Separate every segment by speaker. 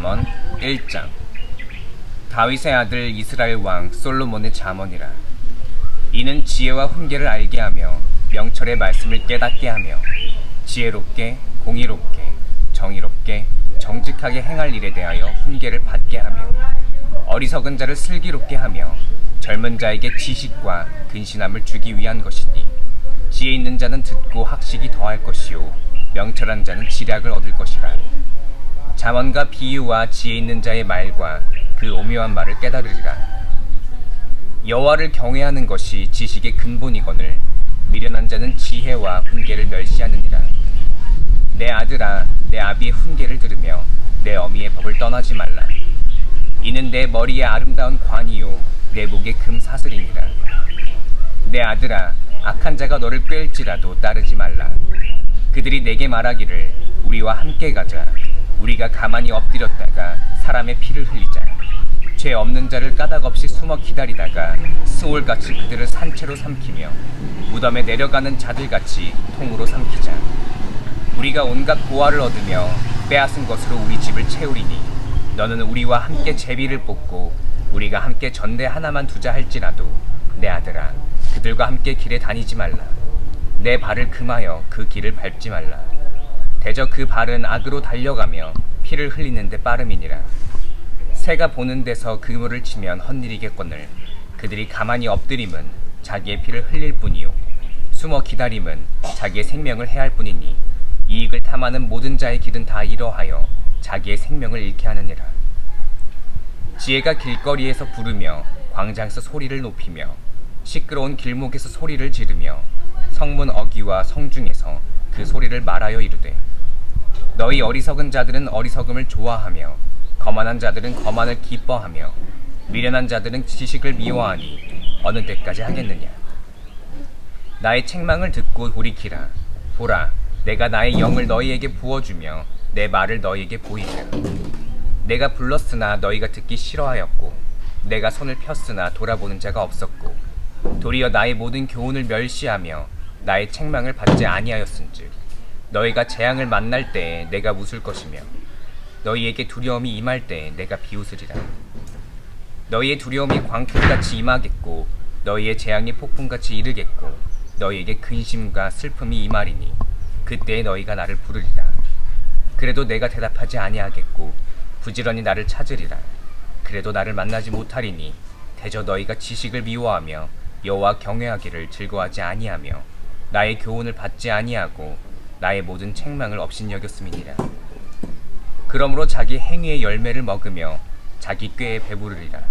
Speaker 1: 잠언 1장. 다윗의 아들 이스라엘 왕 솔로몬의 잠언이라. 이는 지혜와 훈계를 알게 하며 명철의 말씀을 깨닫게 하며 지혜롭게 공의롭게 정의롭게 정직하게 행할 일에 대하여 훈계를 받게 하며 어리석은 자를 슬기롭게 하며 젊은 자에게 지식과 근신함을 주기 위한 것이니, 지혜 있는 자는 듣고 학식이 더할 것이요 명철한 자는 지략을 얻을 것이라. 잠언과 비유와 지혜 있는 자의 말과 그 오묘한 말을 깨달으리라. 여호와를 경외하는 것이 지식의 근본이거늘 미련한 자는 지혜와 훈계를 멸시하느니라. 내 아들아, 내 아비의 훈계를 들으며 내 어미의 법을 떠나지 말라. 이는 내 머리에 아름다운 관이요 내 목에 금 사슬이니라. 내 아들아, 악한 자가 너를 꾀일지라도 따르지 말라. 그들이 내게 말하기를 우리와 함께 가자. 우리가 가만히 엎드렸다가 사람의 피를 흘리자. 죄 없는 자를 까닭없이 숨어 기다리다가 스올같이 그들을 산채로 삼키며 무덤에 내려가는 자들같이 통으로 삼키자. 우리가 온갖 보화를 얻으며 빼앗은 것으로 우리 집을 채우리니, 너는 우리와 함께 제비를 뽑고 우리가 함께 전대 하나만 두자 할지라도 내 아들아, 그들과 함께 길에 다니지 말라. 내 발을 금하여 그 길을 밟지 말라. 대저 그 발은 악으로 달려가며 피를 흘리는데 빠름이니라. 새가 보는 데서 그물을 치면 헛일이겠거늘 그들이 가만히 엎드림은 자기의 피를 흘릴 뿐이요 숨어 기다림은 자기의 생명을 해할 뿐이니, 이익을 탐하는 모든 자의 길은 다 이러하여 자기의 생명을 잃게 하느니라. 지혜가 길거리에서 부르며 광장에서 소리를 높이며 시끄러운 길목에서 소리를 지르며 성문 어귀와 성중에서 그 소리를 말하여 이르되, 너희 어리석은 자들은 어리석음을 좋아하며 거만한 자들은 거만을 기뻐하며 미련한 자들은 지식을 미워하니 어느 때까지 하겠느냐. 나의 책망을 듣고 돌이키라. 보라, 내가 나의 영을 너희에게 부어주며 내 말을 너희에게 보이리라. 내가 불렀으나 너희가 듣기 싫어하였고 내가 손을 폈으나 돌아보는 자가 없었고 도리어 나의 모든 교훈을 멸시하며 나의 책망을 받지 아니하였은즉 너희가 재앙을 만날 때에 내가 웃을 것이며 너희에게 두려움이 임할 때에 내가 비웃으리라. 너희의 두려움이 광풍같이 임하겠고 너희의 재앙이 폭풍같이 이르겠고 너희에게 근심과 슬픔이 임하리니 그때에 너희가 나를 부르리라. 그래도 내가 대답하지 아니하겠고 부지런히 나를 찾으리라. 그래도 나를 만나지 못하리니 대저 너희가 지식을 미워하며 여호와 경외하기를 즐거워하지 아니하며 나의 교훈을 받지 아니하고 나의 모든 책망을 업신여겼음이니라. 그러므로 자기 행위의 열매를 먹으며 자기 꾀에 배부르리라.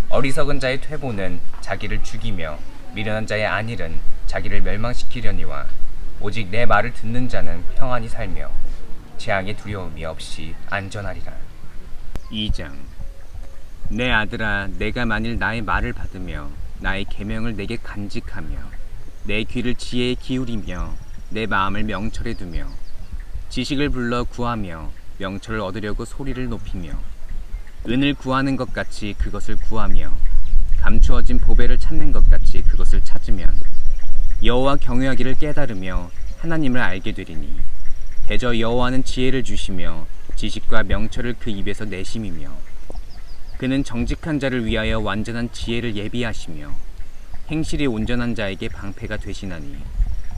Speaker 1: 어리석은 자의 퇴보는 자기를 죽이며 미련한 자의 안일은 자기를 멸망시키려니와 오직 내 말을 듣는 자는 평안히 살며 재앙의 두려움이 없이 안전하리라. 2장. 내 아들아, 내가 만일 나의 말을 받으며 나의 계명을 내게 간직하며 내 귀를 지혜에 기울이며 내 마음을 명철에 두며 지식을 불러 구하며 명철을 얻으려고 소리를 높이며 은을 구하는 것 같이 그것을 구하며 감추어진 보배를 찾는 것 같이 그것을 찾으면 여호와 경외하기를 깨달으며 하나님을 알게 되리니, 대저 여호와는 지혜를 주시며 지식과 명철을 그 입에서 내심이며 그는 정직한 자를 위하여 완전한 지혜를 예비하시며 행실이 온전한 자에게 방패가 되시나니,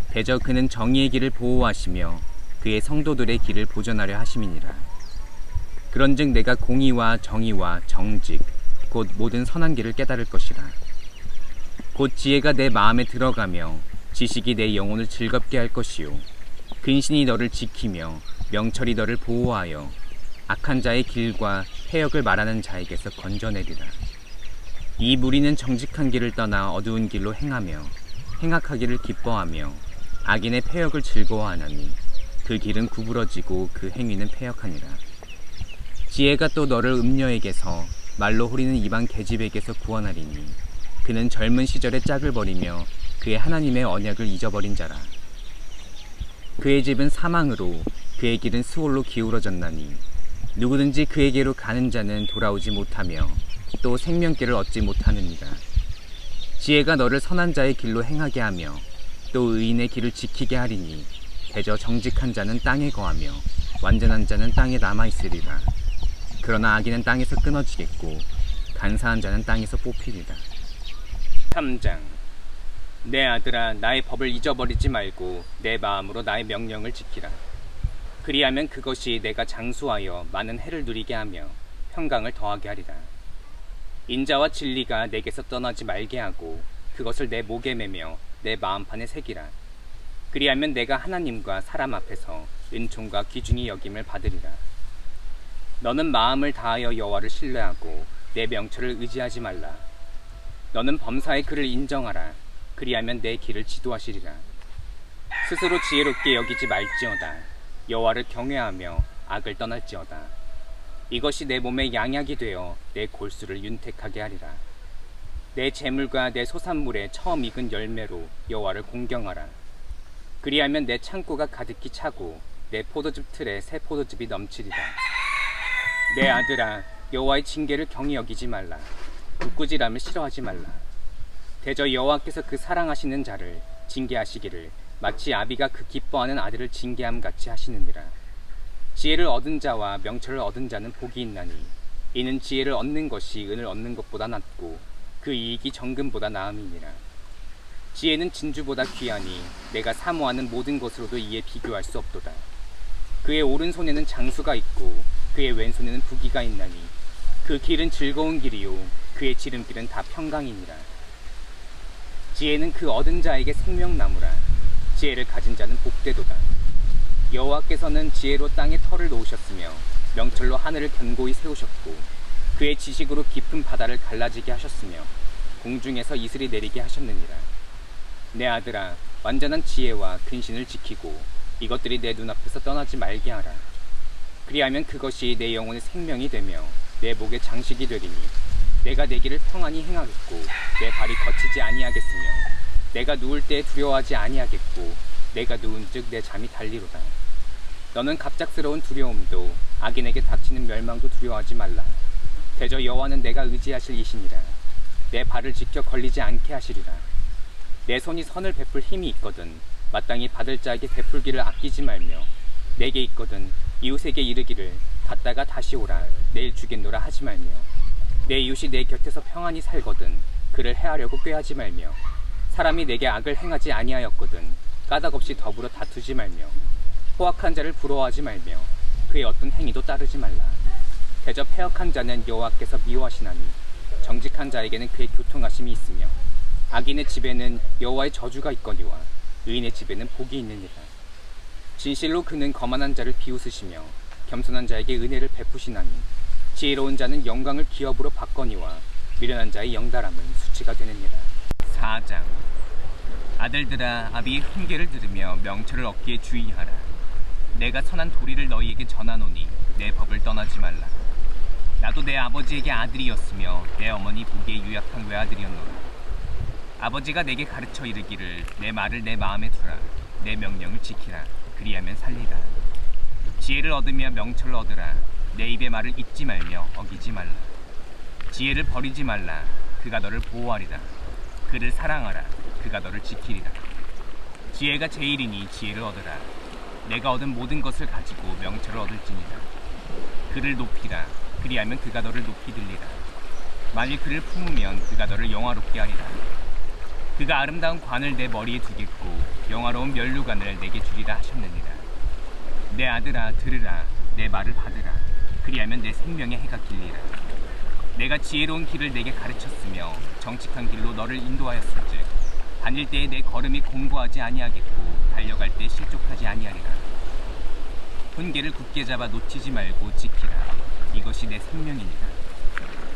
Speaker 1: 대저 그는 정의의 길을 보호하시며 그의 성도들의 길을 보전하려 하심이니라. 그런즉 내가 공의와 정의와 정직 곧 모든 선한 길을 깨달을 것이라. 곧 지혜가 내 마음에 들어가며 지식이 내 영혼을 즐겁게 할 것이요 근신이 너를 지키며 명철이 너를 보호하여 악한 자의 길과 패역을 말하는 자에게서 건져내리라. 이 무리는 정직한 길을 떠나 어두운 길로 행하며 행악하기를 기뻐하며 악인의 패역을 즐거워하나니 그 길은 구부러지고 그 행위는 패역하니라. 지혜가 또 너를 음녀에게서 말로 호리는 이방 계집에게서 구원하리니 그는 젊은 시절에 짝을 버리며 그의 하나님의 언약을 잊어버린 자라. 그의 집은 사망으로 그의 길은 스올로 기울어졌나니 누구든지 그에게로 가는 자는 돌아오지 못하며 또 생명길을 얻지 못하느니라. 지혜가 너를 선한 자의 길로 행하게 하며 또 의인의 길을 지키게 하리니 대저 정직한 자는 땅에 거하며 완전한 자는 땅에 남아있으리라. 그러나 악인은 땅에서 끊어지겠고 간사한 자는 땅에서 뽑히리라. 3장. 내 아들아, 나의 법을 잊어버리지 말고 내 마음으로 나의 명령을 지키라. 그리하면 그것이 내가 장수하여 많은 해를 누리게 하며 평강을 더하게 하리라. 인자와 진리가 내게서 떠나지 말게 하고 그것을 내 목에 매며 내 마음판에 새기라. 그리하면 내가 하나님과 사람 앞에서 은총과 귀중히 여김을 받으리라. 너는 마음을 다하여 여호와를 신뢰하고 내 명철을 의지하지 말라. 너는 범사의 그를 인정하라. 그리하면 내 길을 지도하시리라. 스스로 지혜롭게 여기지 말지어다. 여호와를 경외하며 악을 떠날지어다. 이것이 내 몸에 양약이 되어 내 골수를 윤택하게 하리라. 내 재물과 내 소산물에 처음 익은 열매로 여호와를 공경하라. 그리하면 내 창고가 가득히 차고 내 포도즙 틀에 새 포도즙이 넘치리라. 내 아들아, 여호와의 징계를 경히 여기지 말라. 굳꾸질함을 싫어하지 말라. 대저 여호와께서 그 사랑하시는 자를 징계하시기를 마치 아비가 그 기뻐하는 아들을 징계함 같이 하시느니라. 지혜를 얻은 자와 명철을 얻은 자는 복이 있나니 이는 지혜를 얻는 것이 은을 얻는 것보다 낫고 그 이익이 정금보다 나음이니라. 지혜는 진주보다 귀하니 내가 사모하는 모든 것으로도 이에 비교할 수 없도다. 그의 오른손에는 장수가 있고 그의 왼손에는 부귀가 있나니 그 길은 즐거운 길이요 그의 지름길은 다 평강이니라. 지혜는 그 얻은 자에게 생명나무라. 지혜를 가진 자는 복되도다. 여호와께서는 지혜로 땅에 터를 놓으셨으며 명철로 하늘을 견고히 세우셨고 그의 지식으로 깊은 바다를 갈라지게 하셨으며 공중에서 이슬이 내리게 하셨느니라. 내 아들아, 완전한 지혜와 근신을 지키고 이것들이 내 눈앞에서 떠나지 말게 하라. 그리하면 그것이 내 영혼의 생명이 되며 내 목의 장식이 되리니 내가 내 길을 평안히 행하겠고 내 발이 거치지 아니하겠으며 내가 누울 때 두려워하지 아니하겠고 내가 누운즉 내 잠이 달리로다. 너는 갑작스러운 두려움도 악인에게 닥치는 멸망도 두려워하지 말라. 대저 여호와는 내가 의지하실 이시니라. 내 발을 지켜 걸리지 않게 하시리라. 내 손이 선을 베풀 힘이 있거든 마땅히 받을 자에게 베풀기를 아끼지 말며 내게 있거든 이웃에게 이르기를 갔다가 다시 오라 내일 주겠노라 하지 말며 내 이웃이 내 곁에서 평안히 살거든 그를 해하려고 꾀하지 말며 사람이 내게 악을 행하지 아니하였거든 까닭없이 더불어 다투지 말며 포악한 자를 부러워하지 말며 그의 어떤 행위도 따르지 말라. 대저 패역한 자는 여호와께서 미워하시나니 정직한 자에게는 그의 교통하심이 있으며 악인의 집에는 여호와의 저주가 있거니와 의인의 집에는 복이 있느니라. 진실로 그는 거만한 자를 비웃으시며 겸손한 자에게 은혜를 베푸시나니 지혜로운 자는 영광을 기업으로 받거니와 미련한 자의 영달함은 수치가 되느니라. 4장. 아들들아, 아비의 훈계를 들으며 명철을 얻기에 주의하라. 내가 선한 도리를 너희에게 전하노니 내 법을 떠나지 말라. 나도 내 아버지에게 아들이었으며 내 어머니 보기에 유약한 외아들이었노라. 아버지가 내게 가르쳐 이르기를 내 말을 내 마음에 두라. 내 명령을 지키라. 그리하면 살리라. 지혜를 얻으며 명철을 얻으라. 내 입의 말을 잊지 말며 어기지 말라. 지혜를 버리지 말라. 그가 너를 보호하리라. 그를 사랑하라. 그가 너를 지키리라. 지혜가 제일이니 지혜를 얻으라. 내가 얻은 모든 것을 가지고 명철을 얻을지니라. 그를 높이라. 그리하면 그가 너를 높이 들리라. 만일 그를 품으면 그가 너를 영화롭게 하리라. 그가 아름다운 관을 내 머리에 두겠고 영화로운 면류관을 내게 주리라 하셨느니라. 내 아들아, 들으라. 내 말을 받으라. 그리하면 내 생명의 해가 길리라. 내가 지혜로운 길을 내게 가르쳤으며 정직한 길로 너를 인도하였은즉 다닐 때에 내 걸음이 공고하지 아니하겠고 달려갈 때 실족하지 아니하리라. 훈계를 굳게 잡아 놓치지 말고 지키라. 이것이 내 생명이니라.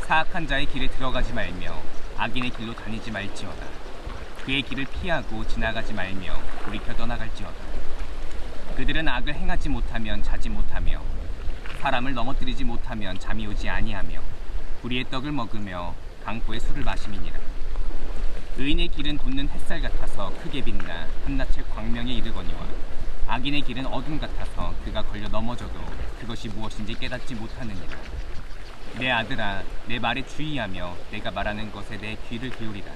Speaker 1: 사악한 자의 길에 들어가지 말며 악인의 길로 다니지 말지어다. 그의 길을 피하고 지나가지 말며 돌이켜 떠나갈지어다. 그들은 악을 행하지 못하면 자지 못하며 사람을 넘어뜨리지 못하면 잠이 오지 아니하며 우리의 떡을 먹으며 강포의 술을 마심이니라. 의인의 길은 돋는 햇살 같아서 크게 빛나 한낮의 광명에 이르거니와 악인의 길은 어둠 같아서 그가 걸려 넘어져도 그것이 무엇인지 깨닫지 못하느니라. 내 아들아, 내 말에 주의하며 내가 말하는 것에 내 귀를 기울이라.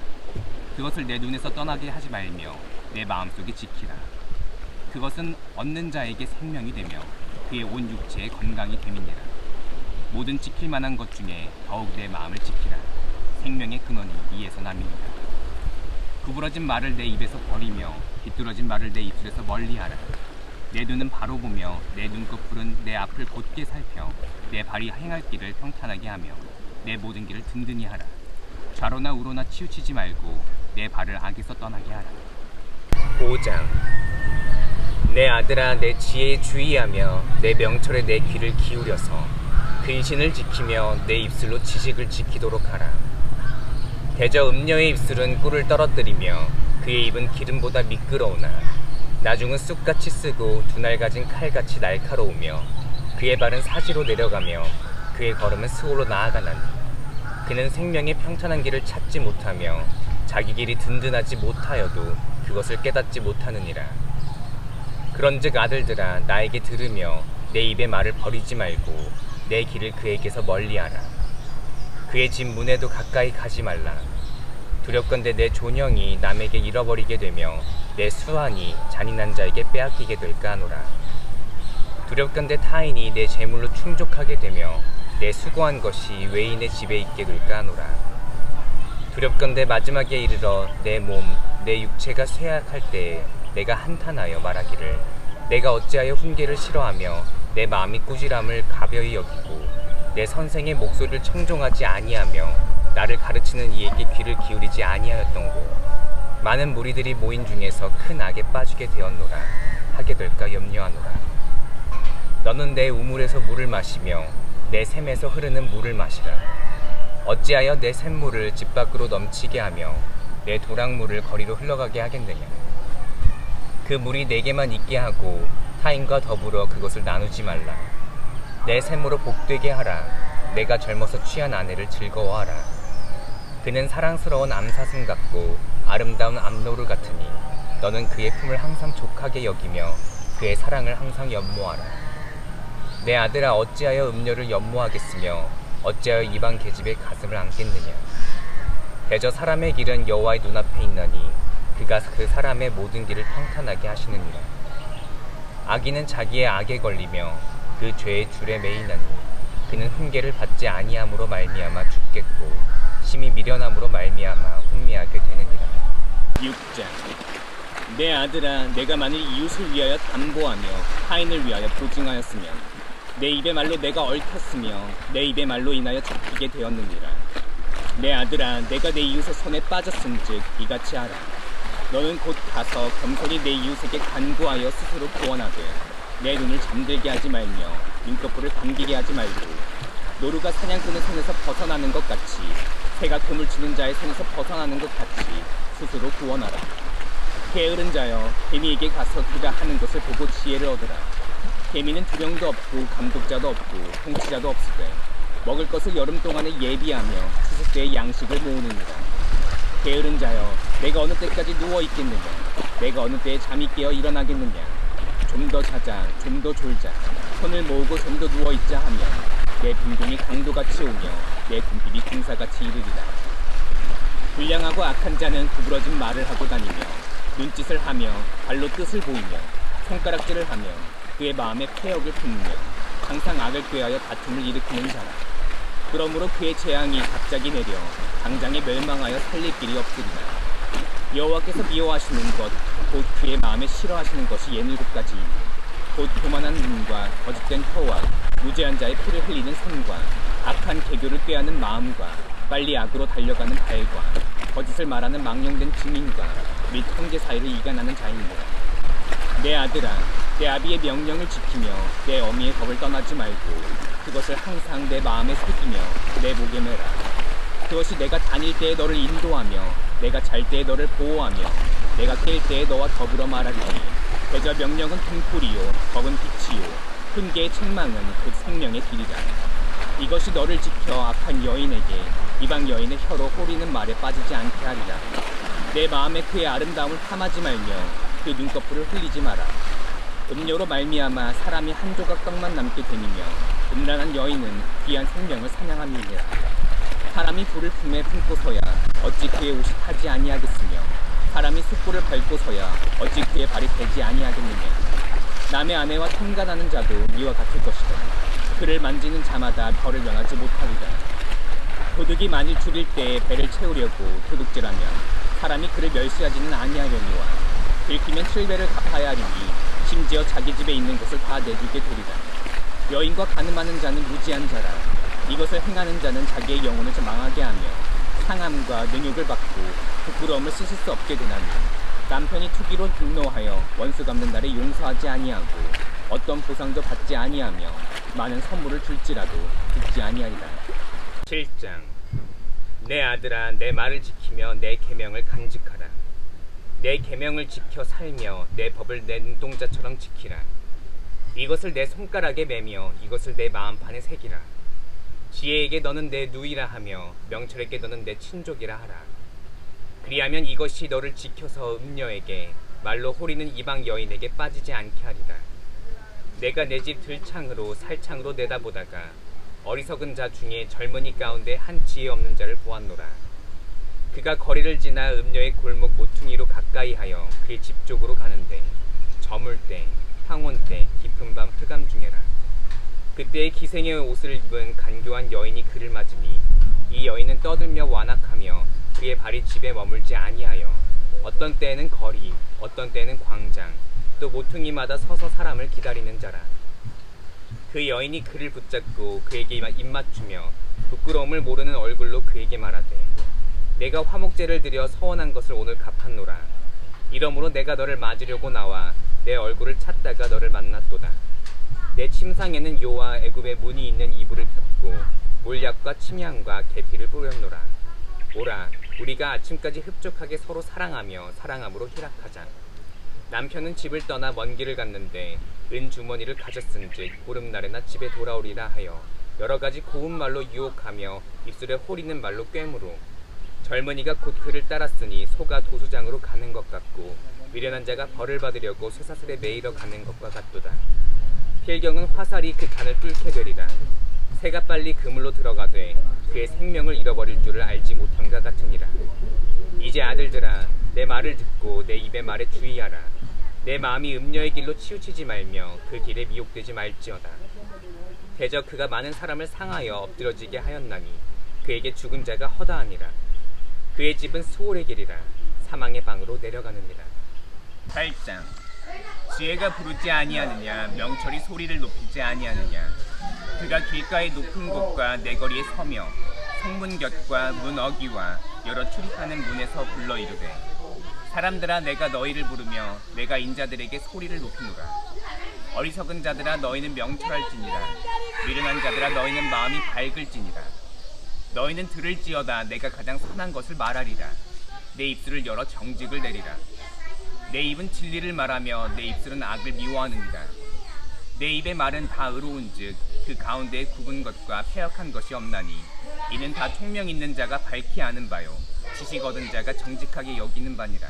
Speaker 1: 그것을 내 눈에서 떠나게 하지 말며 내 마음속에 지키라. 그것은 얻는 자에게 생명이 되며 그의 온 육체에 건강이 됨이니라. 모든 지킬 만한 것 중에 더욱 내 마음을 지키라. 생명의 근원이 이에서 남이니라. 구부러진 말을 내 입에서 버리며 비뚤어진 말을 내 입술에서 멀리하라. 내 눈은 바로 보며 내 눈꺼풀은 내 앞을 곧게 살펴 내 발이 행할 길을 평탄하게 하며 내 모든 길을 든든히 하라. 좌로나 우로나 치우치지 말고 내 발을 악에서 떠나게 하라. 5장. 내 아들아, 내 지혜에 주의하며 내 명철에 내 귀를 기울여서 근신을 지키며 내 입술로 지식을 지키도록 하라. 대저 음녀의 입술은 꿀을 떨어뜨리며 그의 입은 기름보다 미끄러우나 나중은 쑥같이 쓰고 두 날 가진 칼같이 날카로우며 그의 발은 사지로 내려가며 그의 걸음은 스올로 나아가나니 그는 생명의 평탄한 길을 찾지 못하며 자기 길이 든든하지 못하여도 그것을 깨닫지 못하느니라. 그런즉 아들들아, 나에게 들으며 내 입의 말을 버리지 말고 내 길을 그에게서 멀리하라. 그의 집 문에도 가까이 가지 말라. 두렵건대 내 존영이 남에게 잃어버리게 되며 내 수완이 잔인한 자에게 빼앗기게 될까 하노라. 두렵건대 타인이 내 재물로 충족하게 되며 내 수고한 것이 외인의 집에 있게 될까 하노라. 두렵건대 마지막에 이르러 내 몸, 내 육체가 쇠약할 때에 내가 한탄하여 말하기를 내가 어찌하여 훈계를 싫어하며 내 마음이 꾸지람을 가벼이 여기고 내 선생의 목소리를 청종하지 아니하며 나를 가르치는 이에게 귀를 기울이지 아니하였던고. 많은 무리들이 모인 중에서 큰 악에 빠지게 되었노라 하게 될까 염려하노라. 너는 내 우물에서 물을 마시며 내 샘에서 흐르는 물을 마시라. 어찌하여 내 샘물을 집 밖으로 넘치게 하며 내 도랑물을 거리로 흘러가게 하겠느냐. 그 물이 내게만 있게 하고 타인과 더불어 그것을 나누지 말라. 내 샘으로 복되게 하라. 내가 젊어서 취한 아내를 즐거워하라. 그는 사랑스러운 암사슴 같고 아름다운 암노루 같으니 너는 그의 품을 항상 족하게 여기며 그의 사랑을 항상 연모하라. 내 아들아, 어찌하여 음료를 연모하겠으며 어찌하여 이방 계집의 가슴을 안겠느냐. 대저 사람의 길은 여호와의 눈앞에 있나니 그가 그 사람의 모든 길을 평탄하게 하시느니라. 악인은 자기의 악에 걸리며 그 죄의 줄에 매이나니 그는 훈계를 받지 아니함으로 말미암아 죽겠고 심히 미련함으로 말미암아 혼미하게 되느니라. 6장. 내 아들아, 내가 만일 이웃을 위하여 담보하며 타인을 위하여 보증하였으면 내 입의 말로 내가 얽혔으며 내 입의 말로 인하여 잡히게 되었느니라. 내 아들아, 내가 내 이웃의 손에 빠졌은즉 이같이 하라. 너는 곧 가서 겸손히 내 이웃에게 간구하여 스스로 구원하되 내 눈을 잠들게 하지 말며 눈꺼풀을 감기게 하지 말고 노루가 사냥꾼의 손에서 벗어나는 것 같이 새가 그물 치는 자의 손에서 벗어나는 것 같이 스스로 구원하라. 게으른 자여, 개미에게 가서 그가 하는 것을 보고 지혜를 얻으라. 개미는 두령도 없고 감독자도 없고 통치자도 없으되 먹을 것을 여름 동안에 예비하며 추수 때의 양식을 모으느니라. 게으른 자여, 내가 어느 때까지 누워 있겠느냐. 내가 어느 때에 잠이 깨어 일어나겠느냐. 좀 더 자자, 좀 더 졸자. 손을 모으고 좀 더 누워 있자 하면 내 빈궁이 강도같이 오며 내 군필이 군사같이 이르리라. 불량하고 악한 자는 구부러진 말을 하고 다니며 눈짓을 하며 발로 뜻을 보이며 손가락질을 하며 그의 마음에 폐역을 품으며 항상 악을 꾀하여 다툼을 일으키는 자라. 그러므로 그의 재앙이 갑자기 내려 당장에 멸망하여 살릴 길이 없으리라. 여호와께서 미워하시는 것, 곧 그의 마음에 싫어하시는 것이 67가지이니 곧 교만한 눈과 거짓된 혀와 무죄한 자의 피를 흘리는 손과 악한 개교를 꾀하는 마음과 빨리 악으로 달려가는 발과 거짓을 말하는 망령된 증인과 및 형제 사이를 이간하는 자입니다. 내 아들아, 내 아비의 명령을 지키며 내 어미의 법을 떠나지 말고 그것을 항상 내 마음에 새기며 내 목에 매라. 그것이 내가 다닐 때에 너를 인도하며 내가 잘 때에 너를 보호하며 내가 깰 때에 너와 더불어 말하리니 대저 명령은 등불이요 법은 빛이요 훈계의 책망은 곧 생명의 길이라. 이것이 너를 지켜 악한 여인에게 이방 여인의 혀로 호리는 말에 빠지지 않게 하리라. 내 마음에 그의 아름다움을 탐하지 말며 그 눈꺼풀을 흘리지 마라. 음료로 말미암아 사람이 한 조각 떡만 남게 되니며 음란한 여인은 귀한 생명을 사냥함이니라. 사람이 불을 품에 품고서야 어찌 그의 옷이 타지 아니하겠으며 사람이 숯불을 밟고서야 어찌 그의 발이 되지 아니하겠느냐. 남의 아내와 통간하는 자도 이와 같을 것이다. 그를 만지는 자마다 벌을 면하지 못하리라. 도둑이 만일 줄일 때에 배를 채우려고 도둑질하면 사람이 그를 멸시하지는 아니하려니와 들키면 7배를 갚아야 하리니 심지어 자기 집에 있는 것을 다 내주게 되리라. 여인과 가늠하는 자는 무지한 자라. 이것을 행하는 자는 자기의 영혼을 망하게 하며 상함과 능욕을 받고 부끄러움을 씻을 수 없게 되나니 남편이 투기로 분노하여 원수 갚는 날에 용서하지 아니하고 어떤 보상도 받지 아니하며 많은 선물을 줄지라도 듣지 아니하리라. 7장. 내 아들아, 내 말을 지키며 내 계명을 간직하라. 내 계명을 지켜 살며 내 법을 내 눈동자처럼 지키라. 이것을 내 손가락에 매며 이것을 내 마음판에 새기라. 지혜에게 너는 내 누이라 하며 명철에게 너는 내 친족이라 하라. 그리하면 이것이 너를 지켜서 음녀에게 말로 호리는 이방 여인에게 빠지지 않게 하리라. 내가 내 집 들창으로 살창으로 내다보다가 어리석은 자 중에 젊은이 가운데 한 지혜 없는 자를 보았노라. 그가 거리를 지나 음녀의 골목 모퉁이로 가까이 하여 그의 집 쪽으로 가는데 저물 때, 황혼 때, 깊은 밤 흑암 중에라. 그때의 기생의 옷을 입은 간교한 여인이 그를 맞으니 이 여인은 떠들며 완악하며 그의 발이 집에 머물지 아니하여 어떤 때에는 거리, 어떤 때에는 광장, 또 모퉁이마다 서서 사람을 기다리는 자라. 그 여인이 그를 붙잡고 그에게 입맞추며 부끄러움을 모르는 얼굴로 그에게 말하되 내가 화목제를 드려 서원한 것을 오늘 갚았노라. 이러므로 내가 너를 맞으려고 나와 내 얼굴을 찾다가 너를 만났도다. 내 침상에는 요와 애굽의 문이 있는 이불을 펴고 몰약과 침향과 계피를 뿌렸노라. 오라, 우리가 아침까지 흡족하게 서로 사랑하며 사랑함으로 희락하자. 남편은 집을 떠나 먼 길을 갔는데 은 주머니를 가졌은즉 보름날에나 집에 돌아오리라 하여 여러 가지 고운 말로 유혹하며 입술에 호리는 말로 꿰므로 젊은이가 곧 그를 따랐으니 소가 도수장으로 가는 것 같고 미련한 자가 벌을 받으려고 쇠사슬에 매이러 가는 것과 같도다. 필경은 화살이 그 간을 뚫게 되리라. 새가 빨리 그물로 들어가되 그의 생명을 잃어버릴 줄을 알지 못함과 같으니라. 이제 아들들아, 내 말을 듣고 내 입의 말에 주의하라. 내 마음이 음녀의 길로 치우치지 말며 그 길에 미혹되지 말지어다. 대저 그가 많은 사람을 상하여 엎드러지게 하였나니 그에게 죽은 자가 허다하니라. 그의 집은 수월의 길이라 사망의 방으로 내려가느니라. 8장. 지혜가 부르지 아니하느냐, 명철이 소리를 높이지 아니하느냐. 그가 길가의 높은 곳과 내거리에 서며 성문 곁과 문 어귀와 여러 출입하는 문에서 불러 이르되 사람들아, 내가 너희를 부르며 내가 인자들에게 소리를 높이노라. 어리석은 자들아, 너희는 명철할지니라. 미련한 자들아, 너희는 마음이 밝을지니라. 너희는 들을지어다. 내가 가장 선한 것을 말하리라. 내 입술을 열어 정직을 내리라. 내 입은 진리를 말하며 내 입술은 악을 미워하느니라. 내 입의 말은 다 의로운즉 그 가운데에 굽은 것과 패역한 것이 없나니 이는 다 총명 있는 자가 밝히 아는 바요 지식 얻은 자가 정직하게 여기는 바니라.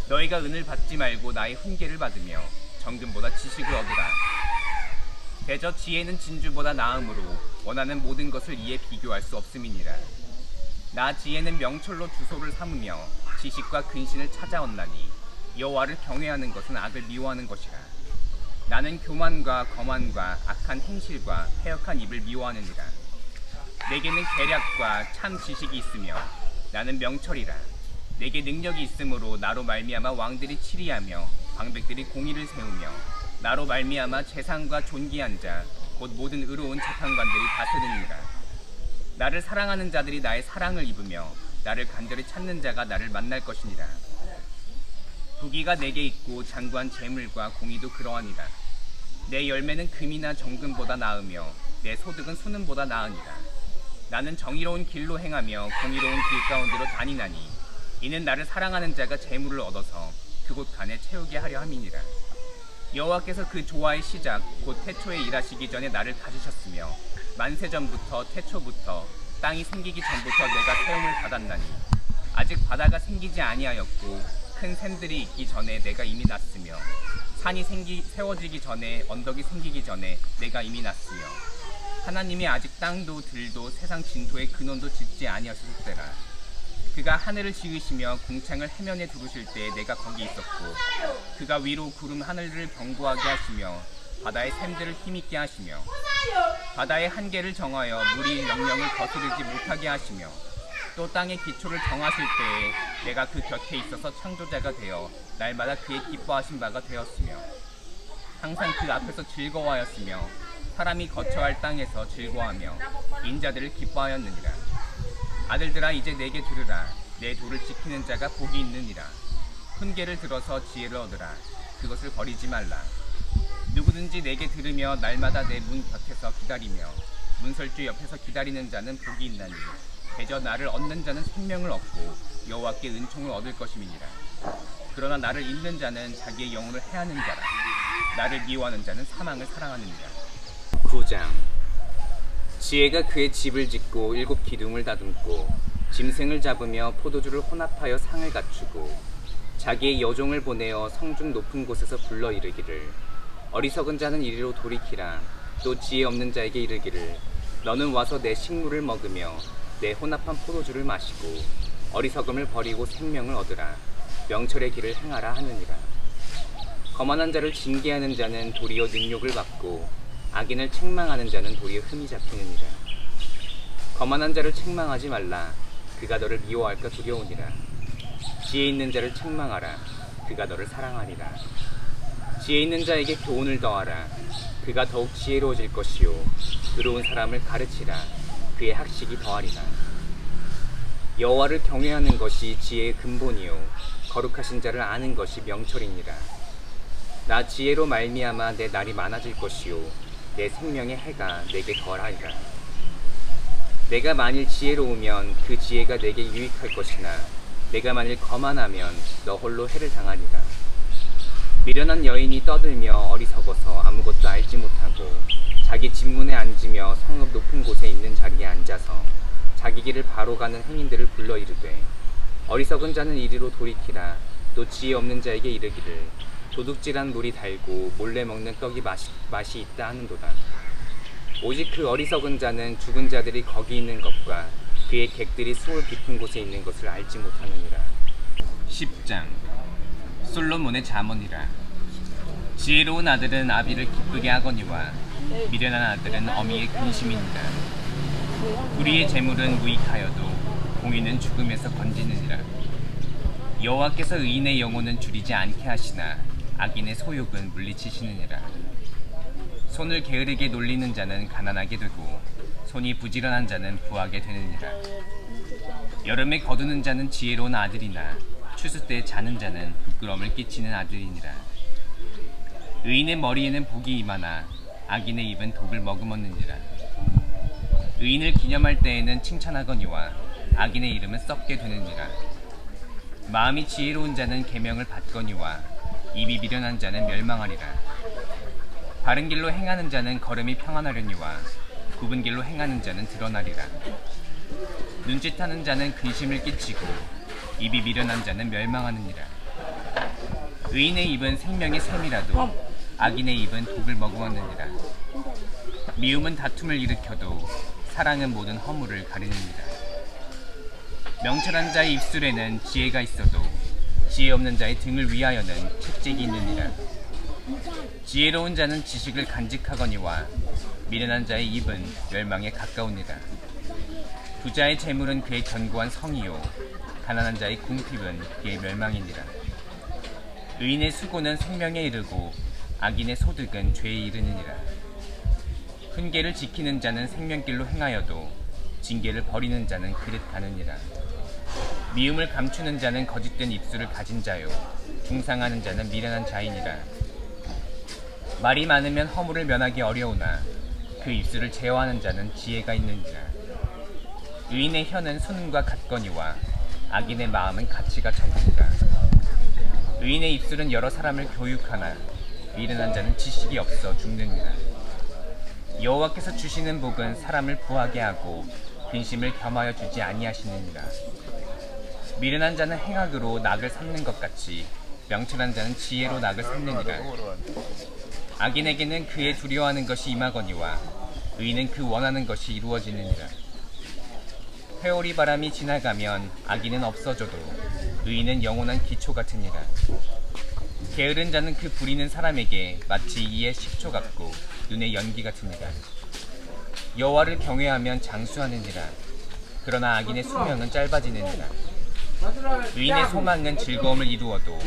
Speaker 1: 너희가 은을 받지 말고 나의 훈계를 받으며 정금보다 지식을 얻으라. 대저 지혜는 진주보다 나음으로 원하는 모든 것을 이에 비교할 수 없음이니라. 나 지혜는 명철로 주소를 삼으며 지식과 근신을 찾아온나니 여호와를 경외하는 것은 악을 미워하는 것이라. 나는 교만과 거만과 악한 행실과 패역한 입을 미워하느니라. 내게는 계략과 참 지식이 있으며 나는 명철이라. 내게 능력이 있으므로 나로 말미암아 왕들이 치리하며 방백들이 공의를 세우며 나로 말미암아 재상과 존귀한 자 곧 모든 의로운 재판관들이 다스리니라. 나를 사랑하는 자들이 나의 사랑을 입으며 나를 간절히 찾는 자가 나를 만날 것이니라. 부귀가 내게 있고 장구한 재물과 공의도 그러하니라. 내 열매는 금이나 정금보다 나으며 내 소득은 수는보다 나으니라. 나는 정의로운 길로 행하며 공의로운 길 가운데로 다니나니 이는 나를 사랑하는 자가 재물을 얻어서 그곳 간에 채우게 하려 함이니라. 여호와께서 그 조화의 시작 곧 태초에 일하시기 전에 나를 가지셨으며 만세 전부터 태초부터 땅이 생기기 전부터 내가 세움을 받았나니 아직 바다가 생기지 아니하였고 큰 샘들이 있기 전에 내가 이미 났으며 산이 세워지기 전에 언덕이 생기기 전에 내가 이미 났으며 하나님이 아직 땅도 들도 세상 진토의 근원도 짓지 아니하셨을 때라. 그가 하늘을 지으시며 궁창을 해면에 두르실 때 내가 거기 있었고 그가 위로 구름 하늘을 견고하게 하시며 바다의 샘들을 힘있게 하시며 바다의 한계를 정하여 물이 명령을 거스르지 못하게 하시며 또 땅의 기초를 정하실 때에 내가 그 곁에 있어서 창조자가 되어 날마다 그의 기뻐하신 바가 되었으며 항상 그 앞에서 즐거워하였으며 사람이 거처할 땅에서 즐거워하며 인자들을 기뻐하였느니라. 아들들아 이제 내게 들으라. 내 도를 지키는 자가 복이 있느니라. 훈계를 들어서 지혜를 얻으라. 그것을 버리지 말라. 누구든지 내게 들으며 날마다 내 문 곁에서 기다리며 문설주 옆에서 기다리는 자는 복이 있나니 대저 나를 얻는 자는 생명을 얻고 여호와께 은총을 얻을 것임이니라. 그러나 나를 잊는 자는 자기의 영혼을 해하는 자라. 나를 미워하는 자는 사망을 사랑하느니라. 9장. 지혜가 그의 집을 짓고 7 기둥을 다듬고 짐승을 잡으며 포도주를 혼합하여 상을 갖추고 자기의 여종을 보내어 성중 높은 곳에서 불러 이르기를 어리석은 자는 이리로 돌이키라. 또 지혜 없는 자에게 이르기를 너는 와서 내 식물을 먹으며 내 혼합한 포도주를 마시고 어리석음을 버리고 생명을 얻으라. 명철의 길을 행하라 하느니라. 거만한 자를 징계하는 자는 도리어 능욕을 받고 악인을 책망하는 자는 도리어 흠이 잡히느니라. 거만한 자를 책망하지 말라. 그가 너를 미워할까 두려우니라. 지혜 있는 자를 책망하라. 그가 너를 사랑하리라. 지혜 있는 자에게 교훈을 더하라. 그가 더욱 지혜로워질 것이요 의로운 사람을 가르치라. 그의 학식이 더하리라. 여호와를 경외하는 것이 지혜의 근본이요 거룩하신 자를 아는 것이 명철이니라. 나 지혜로 말미암아 내 날이 많아질 것이요 내 생명의 해가 내게 거하리라. 내가 만일 지혜로우면 그 지혜가 내게 유익할 것이나 내가 만일 거만하면 너 홀로 해를 당하리라. 미련한 여인이 떠들며 어리석어서 아무것도 알지 못하고 자기 집문에 앉으며 성읍 높은 곳에 있는 자리에 앉아서 자기 길을 바로 가는 행인들을 불러 이르되 어리석은 자는 이리로 돌이키라. 또 지혜 없는 자에게 이르기를 도둑질한 물이 달고 몰래 먹는 떡이 맛이 있다 하는도다. 오직 그 어리석은 자는 죽은 자들이 거기 있는 것과 그의 객들이 수월 깊은 곳에 있는 것을 알지 못하느니라. 10장. 솔로몬의 잠언이라. 지혜로운 아들은 아비를 기쁘게 하거니와 미련한 아들은 어미의 근심이니라. 불의의 재물은 무익하여도 공의는 죽음에서 건지느니라. 여호와께서 의인의 영혼은 줄이지 않게 하시나 악인의 소욕은 물리치시느니라. 손을 게으르게 놀리는 자는 가난하게 되고 손이 부지런한 자는 부하게 되느니라. 여름에 거두는 자는 지혜로운 아들이나 추수 때 자는 자는 부끄러움을 끼치는 아들이니라. 의인의 머리에는 복이 임하나 악인의 입은 독을 머금었느니라. 의인을 기념할 때에는 칭찬하거니와 악인의 이름은 썩게 되느니라. 마음이 지혜로운 자는 계명을 받거니와 입이 미련한 자는 멸망하리라. 바른 길로 행하는 자는 걸음이 평안하려니와 굽은 길로 행하는 자는 드러나리라. 눈짓하는 자는 근심을 끼치고 입이 미련한 자는 멸망하느니라. 의인의 입은 생명의 샘이라도 악인의 입은 독을 머금었느니라. 미움은 다툼을 일으켜도 사랑은 모든 허물을 가리느니라. 명철한 자의 입술에는 지혜가 있어도 지혜 없는 자의 등을 위하여는 채찍이 있느니라. 지혜로운 자는 지식을 간직하거니와 미련한 자의 입은 멸망에 가까우니라. 부자의 재물은 그의 견고한 성이요 가난한 자의 궁핍은 그의 멸망이니라. 의인의 수고는 생명에 이르고 악인의 소득은 죄에 이르느니라. 훈계를 지키는 자는 생명길로 행하여도 징계를 버리는 자는 그릇 가느니라. 미움을 감추는 자는 거짓된 입술을 가진 자요 중상하는 자는 미련한 자이니라. 말이 많으면 허물을 면하기 어려우나 그 입술을 제어하는 자는 지혜가 있느니라. 의인의 혀는 수능과 같거니와 악인의 마음은 가치가 적으니라. 의인의 입술은 여러 사람을 교육하나 미련한 자는 지식이 없어 죽느니라. 여호와께서 주시는 복은 사람을 부하게 하고 근심을 겸하여 주지 아니하시느니라. 미련한 자는 행악으로 낙을 삼는 것 같이 명철한 자는 지혜로 낙을 삼느니라. 악인에게는 그의 두려워하는 것이 임하거니와 의인은 그 원하는 것이 이루어지느니라. 회오리 바람이 지나가면 악인은 없어져도 의인은 영원한 기초 같으니라. 게으른 자는 그 부리는 사람에게 마치 이의 식초 같고 눈의 연기 같으니라. 여호와를 경외하면 장수하느니라. 그러나 악인의 수명은 짧아지느니라. 의인의 소망은 즐거움을 이루어도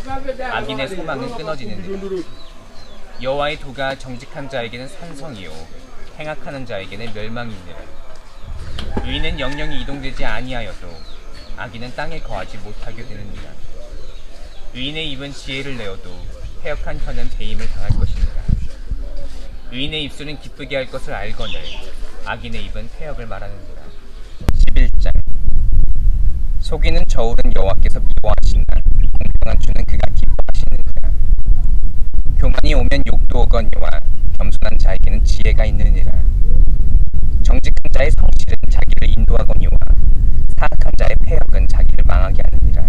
Speaker 1: 악인의 소망은 끊어지느니라. 여호와의 도가 정직한 자에게는 산성이요 행악하는 자에게는 멸망이니라. 의인은 영영이 이동되지 아니하여도 악인은 땅에 거하지 못하게 되느니라. 의인의 입은 지혜를 내어도 패역한 혀는 배임을 당할 것이니라. 의인의 입술은 기쁘게 할 것을 알거늘 악인의 입은 패역을 말하느니라. 11장. 속이는 저울은 여호와께서 미워하시나 공평한 주는 그가 기뻐하시느니라. 교만이 오면 욕도 오거니와 겸손한 자에게는 지혜가 있느니라. 정직한 자의 성실은 자기를 인도하거니와 사악한 자의 패역은 자기를 망하게 하느니라.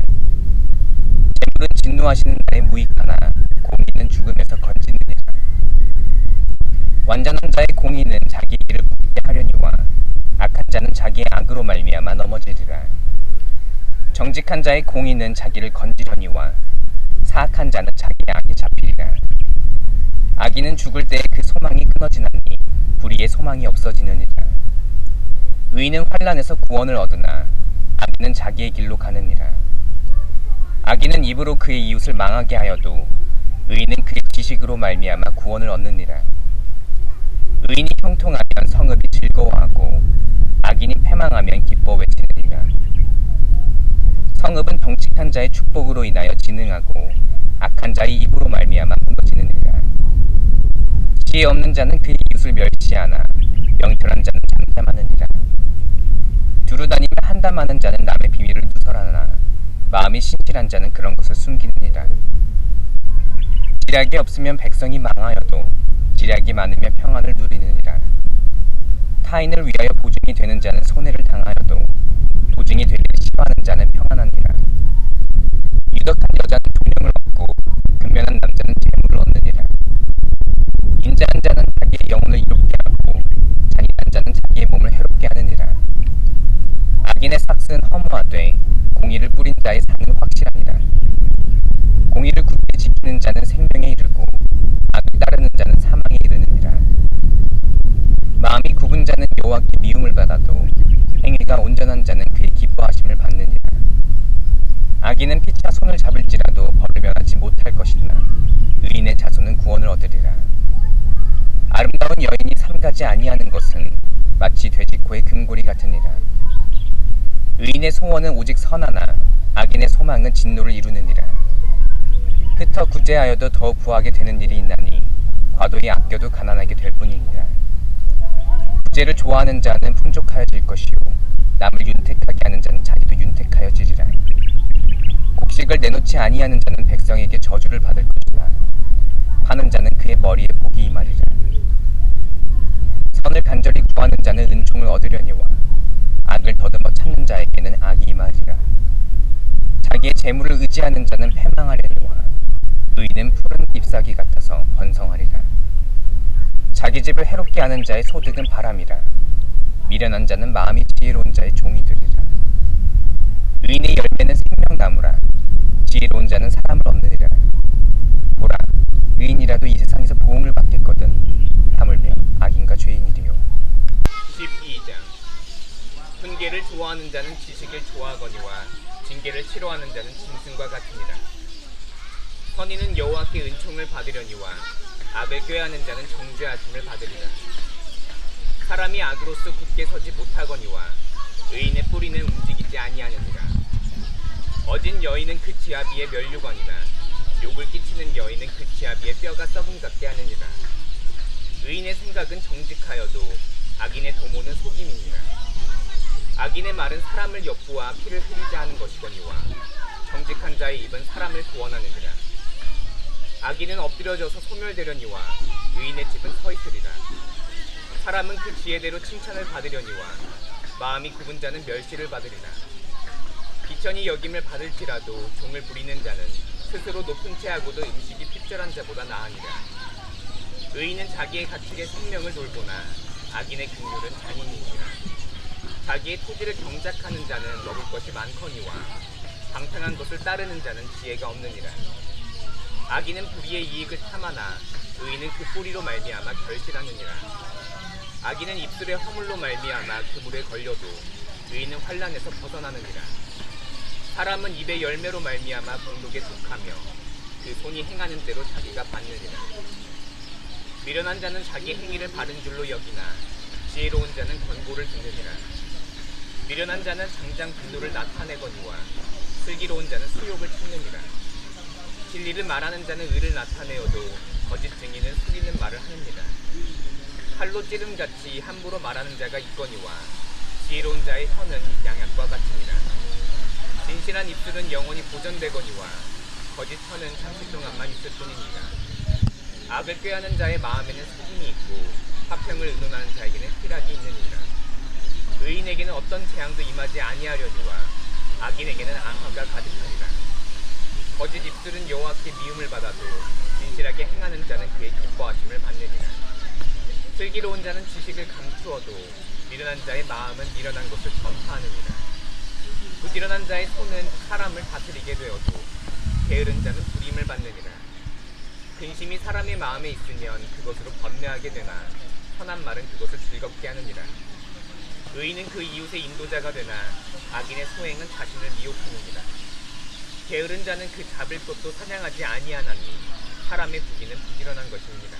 Speaker 1: 재물은 진노하시는 날에 무익하나 공의는 죽음에서 건지느니라. 완전한 자의 공의는 자기 일을 붙게 하려니와 악한 자는 자기의 악으로 말미암아 넘어지리라. 정직한 자의 공의는 자기를 건지려니와 사악한 자는 자기의 악에 잡히리라. 악인은 죽을 때에 그 소망이 끊어지나니 불의의 소망이 없어지느니라. 의인은 환난에서 구원을 얻으나 악인은 자기의 길로 가느니라. 악인은 입으로 그의 이웃을 망하게 하여도 의인은 그의 지식으로 말미암아 구원을 얻느니라. 의인이 형통하면 성읍이 즐거워하고 악인이 패망하면 기뻐 외치느니라. 성읍은 정직한 자의 축복으로 인하여 진흥하고 악한 자의 입으로 말미암아 무너지느니라. 지혜 없는 자는 그의 이웃을 멸시하나 명철한 자는 잠잠하느니라. 두루다니며 한담하는 자는 남의 비밀을 누설하나 마음이 신실한 자는 그런 것을 숨기느니라. 지략이 없으면 백성이 망하여도 지략이 많으면 평안을 누리느니라. 타인을 위하여 보증이 되는 자는 손해를 당하여도 보증이 되기를 싫어하는 자는 평안하니라. 유덕한 여자는 돈명을 얻고 근면한 남자는 재물을 얻느니라. 인자한 자는 자기의 영혼을 이롭게 하고 잔인한 자는 자기의 몸을 해롭게 하느니라. 악인의 삭은 허무하되 공의를 뿌린 자의 상은 확실하니라. 공의를 굳게 지키는 자는 생명에 이르고 악을 따르는 자는 사망에 이르느니라. 마음이 굽은 자는 여호와께 미움을 받아도 행위가 온전한 자는 그의 기뻐하심을 받느니라. 악인은 피차 손을 잡을지라도 벌을 면하지 못할 것이나 의인의 자손은 구원을 얻으리라. 아름다운 여인이 삼가지 아니하는 것은 마치 돼지코의 금고리 같으니라. 의인의 소원은 오직 선하나 악인의 소망은 진노를 이루느니라. 흩어 구제하여도 더 구하게 되는 일이 있나니 과도히 아껴도 가난하게 될 뿐이니라. 구제를 좋아하는 자는 풍족하여질 것이요 남을 윤택하게 하는 자는 자기도 윤택하여지리라. 곡식을 내놓지 아니하는 자는 백성에게 저주를 받을 것이나 파는 자는 그의 머리에 복이 임하리라. 선을 간절히 구하는 자는 은총을 얻으려니와 악을 더듬어 찾는 자에게는 악이 임하리라. 자기의 재물을 의지하는 자는 패망하려니와 의인은 푸른 잎사귀 같아서 번성하리라. 자기 집을 해롭게 하는 자의 소득은 바람이라. 미련한 자는 마음이 지혜로운 자의 종이 되리라. 의인의 열매는 생명나무라. 지혜로운 자는 사람을 얻느니라. 보라, 의인이라도 이 세상에서 보응을 받겠거든 하물며 악인과 죄인이리요. 12장. 훈계를 좋아하는 자는 지식을 좋아하거니와 징계를 싫어하는 자는 짐승과 같으니라. 선인은 여호와께 은총을 받으려니와 악을 꾀하는 자는 정죄하심을 받으리라. 사람이 악으로서 굳게 서지 못하거니와 의인의 뿌리는 움직이지 아니하느니라. 어진 여인은 그 지아비의 면류관이나 욕을 끼치는 여인은 그 지아비의 뼈가 썩음 같게 하느니라. 의인의 생각은 정직하여도 악인의 도모는 속임이니라. 악인의 말은 사람을 엿보아 피를 흐리자 하는 것이거니와 정직한 자의 입은 사람을 구원하느니라. 악인은 엎드려져서 소멸되려니와 의인의 집은 서 있으리라. 사람은 그 지혜대로 칭찬을 받으려니와 마음이 굽은 자는 멸시를 받으리라. 비천이 여김을 받을지라도 종을 부리는 자는 스스로 높은 채 하고도 음식이 핍절한 자보다 나으니라. 의인은 자기의 가축의 생명을 돌보나 악인의 긍휼은 잔인이니라. 자기의 토지를 경작하는 자는 먹을 것이 많거니와 방탕한 것을 따르는 자는 지혜가 없느니라. 악인은 불의의 이익을 탐하나 의인은 그 뿌리로 말미암아 결실하느니라. 악인은 입술의 허물로 말미암아 그물에 걸려도 의인은 환난에서 벗어나느니라. 사람은 입의 열매로 말미암아 공덕에 속하며 그 손이 행하는 대로 자기가 받느니라. 미련한 자는 자기 행위를 바른 줄로 여기나 지혜로운 자는 권고를 듣느니라. 미련한 자는 당장 분노를 나타내거니와 슬기로운 자는 수욕을 참느니라. 진리를 말하는 자는 의를 나타내어도 거짓 증인은 속이는 말을 하느니라. 칼로 찌름같이 함부로 말하는 자가 있거니와 지혜로운 자의 혀는 양약과 같으니라. 진실한 입술은 영원히 보존되거니와 거짓 혀는 잠시 동안만 있을 뿐이니라. 악을 꾀하는 자의 마음에는 속임이 있고 화평을 의논하는 자에게는 희락이 있느니라. 의인에게는 어떤 재앙도 임하지 아니하려니와 악인에게는 앙화가 가득하니라. 거짓 입술은 여호와께 미움을 받아도 진실하게 행하는 자는 그의 기뻐하심을 받느니라. 슬기로운 자는 지식을 감추어도 미련한 자의 마음은 미련한 것을 전파하느니라. 부지런한 자의 손은 사람을 다스리게 되어도 게으른 자는 불임을 받느니라. 근심이 사람의 마음에 있으면 그것으로 번뇌하게 되나 선한 말은 그것을 즐겁게 하느니라. 의인은 그 이웃의 인도자가 되나 악인의 소행은 자신을 미혹하느니라. 게으른 자는 그 잡을 것도 사냥하지 아니하나니 사람의 부기는 부지런한 것입니다.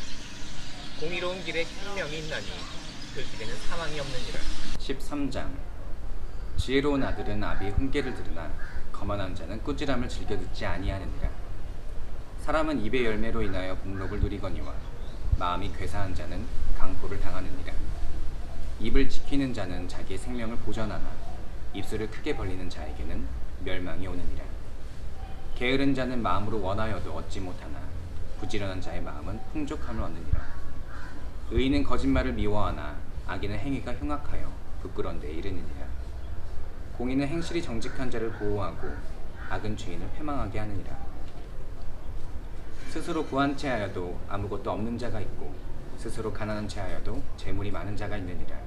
Speaker 1: 공의로운 길에 생명이 있나니 그 길에는 사망이 없느니라.
Speaker 2: 13장. 지혜로운 아들은 아비의 훈계를 들으나 거만한 자는 꾸지람을 즐겨 듣지 아니하느니라. 사람은 입의 열매로 인하여 복록을 누리거니와 마음이 괴사한 자는 강포를 당하느니라. 입을 지키는 자는 자기의 생명을 보전하나 입술을 크게 벌리는 자에게는 멸망이 오느니라. 게으른 자는 마음으로 원하여도 얻지 못하나 부지런한 자의 마음은 풍족함을 얻느니라. 의인은 거짓말을 미워하나 악인은 행위가 흉악하여 부끄러운 데에 이르느니라. 공의는 행실이 정직한 자를 보호하고 악은 죄인을 패망하게 하느니라. 스스로 부한 채하여도 아무것도 없는 자가 있고 스스로 가난한 채하여도 재물이 많은 자가 있느니라.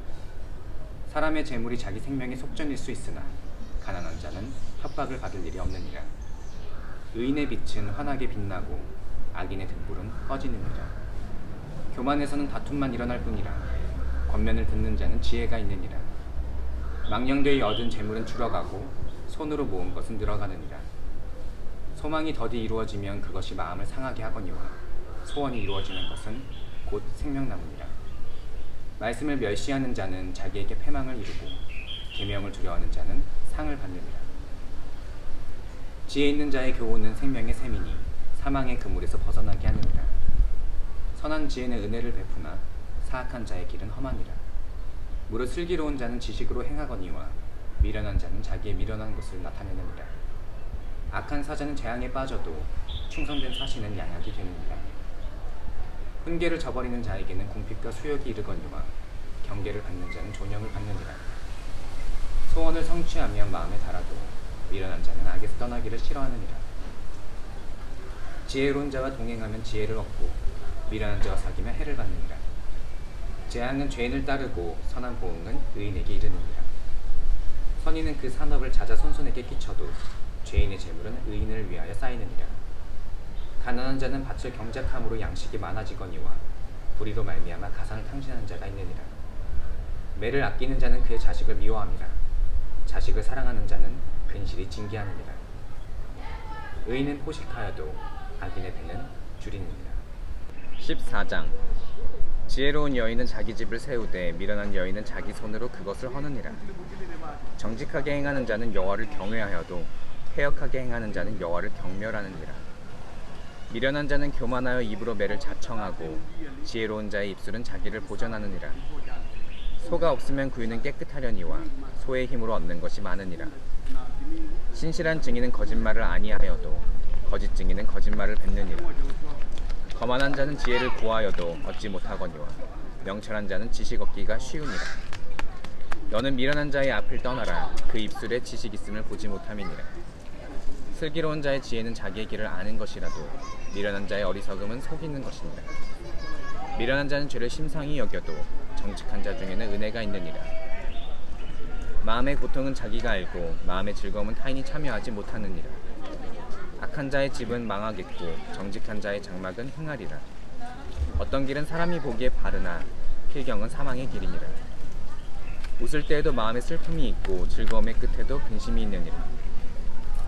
Speaker 2: 사람의 재물이 자기 생명의 속전일 수 있으나 가난한 자는 협박을 받을 일이 없느니라. 의인의 빛은 환하게 빛나고 악인의 등불은 꺼지느니라. 교만에서는 다툼만 일어날 뿐이라 권면을 듣는 자는 지혜가 있느니라. 망령되이 얻은 재물은 줄어가고 손으로 모은 것은 늘어가느니라. 소망이 더디 이루어지면 그것이 마음을 상하게 하거니와 소원이 이루어지는 것은 곧 생명나무니라. 말씀을 멸시하는 자는 자기에게 패망을 이루고 계명을 두려워하는 자는 상을 받느니라. 지혜 있는 자의 교훈은 생명의 샘이니 사망의 그물에서 벗어나게 하느니라. 선한 지혜는 은혜를 베푸나 사악한 자의 길은 험하니라. 무릇 슬기로운 자는 지식으로 행하거니와 미련한 자는 자기의 미련한 것을 나타내느니라. 악한 사자는 재앙에 빠져도 충성된 사신은 양약이 되느니라. 훈계를 저버리는 자에게는 궁핍과 수욕이 이르거니와 경계를 받는 자는 존영을 받느니라. 소원을 성취하면 마음에 달아도 미련한 자는 악에서 떠나기를 싫어하느니라. 지혜로운 자와 동행하면 지혜를 얻고 미련한 자와 사귀면 해를 받느니라. 재앙은 죄인을 따르고 선한 보응은 의인에게 이르느니라. 선인은 그 산업을 자자손손에게 끼쳐도 죄인의 재물은 의인을 위하여 쌓이느니라. 가난한 자는 밭을 경작함으로 양식이 많아지거니와 불의로 말미암아 가산을 탕진하는 자가 있느니라. 매를 아끼는 자는 그의 자식을 미워함이라. 자식을 사랑하는 자는 근실이 징계하느니라. 의인은 포식하여도 악인의 배는 줄이느니라.
Speaker 1: 14장. 지혜로운 여인은 자기 집을 세우되 미련한 여인은 자기 손으로 그것을 허느니라. 정직하게 행하는 자는 여호와를 경외하여도 해역하게 행하는 자는 여호와를 경멸하느니라. 미련한 자는 교만하여 입으로 매를 자청하고 지혜로운 자의 입술은 자기를 보전하느니라. 소가 없으면 구유는 깨끗하려니와 소의 힘으로 얻는 것이 많으니라. 신실한 증인은 거짓말을 아니하여도 거짓 증인은 거짓말을 뱉느니라. 거만한 자는 지혜를 구하여도 얻지 못하거니와 명철한 자는 지식 얻기가 쉬우니라. 너는 미련한 자의 앞을 떠나라. 그 입술에 지식 있음을 보지 못함이니라. 슬기로운 자의 지혜는 자기의 길을 아는 것이라도 미련한 자의 어리석음은 속이는 것이니라. 미련한 자는 죄를 심상히 여겨도 정직한 자 중에는 은혜가 있느니라. 마음의 고통은 자기가 알고 마음의 즐거움은 타인이 참여하지 못하느니라. 악한 자의 집은 망하겠고 정직한 자의 장막은 흥하리라. 어떤 길은 사람이 보기에 바르나 필경은 사망의 길이니라. 웃을 때에도 마음에 슬픔이 있고 즐거움의 끝에도 근심이 있느니라.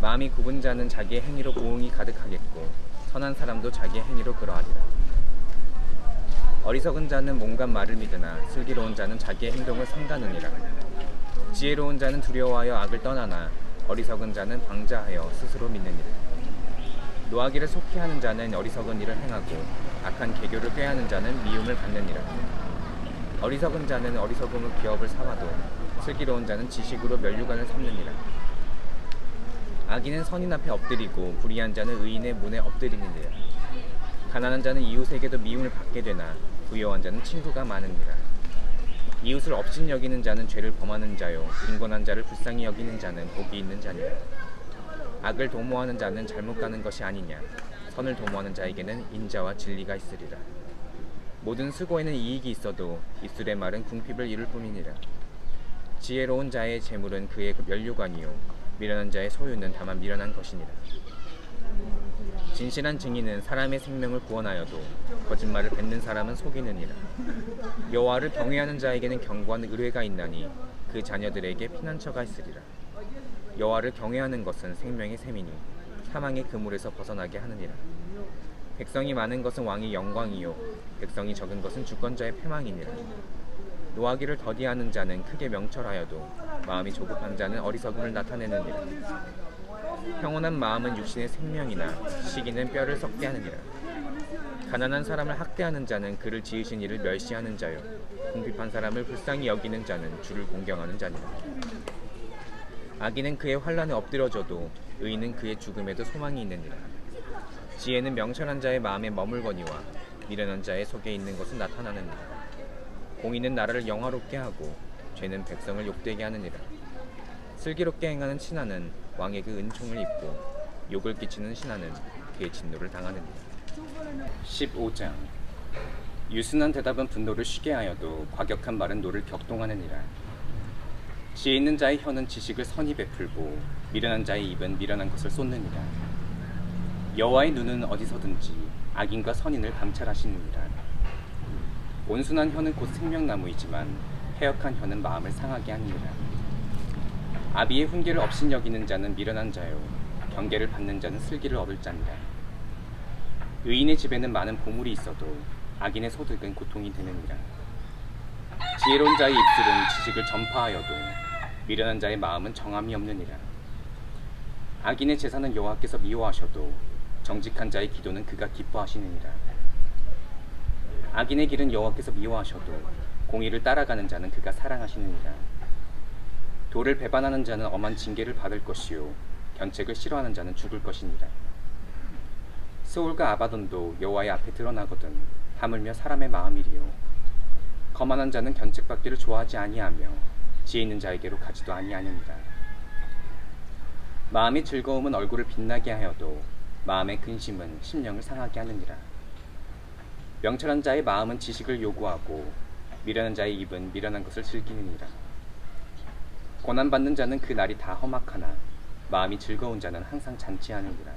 Speaker 1: 마음이 굽은 자는 자기의 행위로 부흥이 가득하겠고 선한 사람도 자기의 행위로 그러하리라. 어리석은 자는 온갖 말을 믿으나 슬기로운 자는 자기의 행동을 삼가느니라. 지혜로운 자는 두려워하여 악을 떠나나 어리석은 자는 방자하여 스스로 믿느니라. 노하기를 속히 하는 자는 어리석은 일을 행하고 악한 계교를 꾀하는 자는 미움을 받느니라. 어리석은 자는 어리석음의 기업을 삼아도 슬기로운 자는 지식으로 면류관을 삼느니라. 악인은 선인 앞에 엎드리고 불의한 자는 의인의 문에 엎드리느니라. 가난한 자는 이웃에게도 미움을 받게 되나 부유한 자는 친구가 많으니라. 이웃을 업신 여기는 자는 죄를 범하는 자요 빈곤한 자를 불쌍히 여기는 자는 복이 있는 자니라. 악을 도모하는 자는 잘못 가는 것이 아니냐. 선을 도모하는 자에게는 인자와 진리가 있으리라. 모든 수고에는 이익이 있어도 입술의 말은 궁핍을 이룰 뿐이니라. 지혜로운 자의 재물은 그의 면류관이요 미련한 자의 소유는 다만 미련한 것이니라. 진실한 증인은 사람의 생명을 구원하여도 거짓말을 뱉는 사람은 속이느니라. 여호와를 경외하는 자에게는 견고한 의뢰가 있나니 그 자녀들에게 피난처가 있으리라. 여호와를 경외하는 것은 생명의 샘이니 사망의 그물에서 벗어나게 하느니라. 백성이 많은 것은 왕의 영광이요 백성이 적은 것은 주권자의 패망이니라. 노하기를 더디하는 자는 크게 명철하여도 마음이 조급한 자는 어리석음을 나타내느니라. 평온한 마음은 육신의 생명이나 시기는 뼈를 썩게 하느니라. 가난한 사람을 학대하는 자는 그를 지으신 이를 멸시하는 자요 궁핍한 사람을 불쌍히 여기는 자는 주를 공경하는 자니라. 악인은 그의 환난에 엎드려져도 의인은 그의 죽음에도 소망이 있느니라. 지혜는 명철한 자의 마음에 머물거니와 미련한 자의 속에 있는 것은 나타나느니라. 공의는 나라를 영화롭게 하고 죄는 백성을 욕되게 하느니라. 슬기롭게 행하는 신하는 왕의 그 은총을 입고 욕을 끼치는 신하는 그의 진노를 당하느니라.
Speaker 2: 15장. 유순한 대답은 분노를 쉬게 하여도 과격한 말은 노를 격동하느니라. 지혜 있는 자의 혀는 지식을 선히 베풀고 미련한 자의 입은 미련한 것을 쏟느니라. 여호와의 눈은 어디서든지 악인과 선인을 감찰하시느니라. 온순한 혀는 곧 생명나무이지만 해역한 혀는 마음을 상하게 하느니라. 아비의 훈계를 업신 여기는 자는 미련한 자요 경계를 받는 자는 슬기를 얻을 자니라. 의인의 집에는 많은 보물이 있어도 악인의 소득은 고통이 되느니라. 지혜로운 자의 입술은 지식을 전파하여도 미련한 자의 마음은 정함이 없느니라. 악인의 제사는 여호와께서 미워하셔도 정직한 자의 기도는 그가 기뻐하시느니라. 악인의 길은 여호와께서 미워하셔도 공의를 따라가는 자는 그가 사랑하시느니라. 도를 배반하는 자는 엄한 징계를 받을 것이요 견책을 싫어하는 자는 죽을 것이니라. 스올과 아바돈도 여호와의 앞에 드러나거든 하물며 사람의 마음이리요 거만한 자는 견책받기를 좋아하지 아니하며 지혜 있는 자에게로 가지도 아니하느니라. 마음의 즐거움은 얼굴을 빛나게 하여도 마음의 근심은 심령을 상하게 하느니라. 명철한 자의 마음은 지식을 요구하고 미련한 자의 입은 미련한 것을 즐기느니라. 고난받는 자는 그 날이 다 험악하나 마음이 즐거운 자는 항상 잔치하느니라.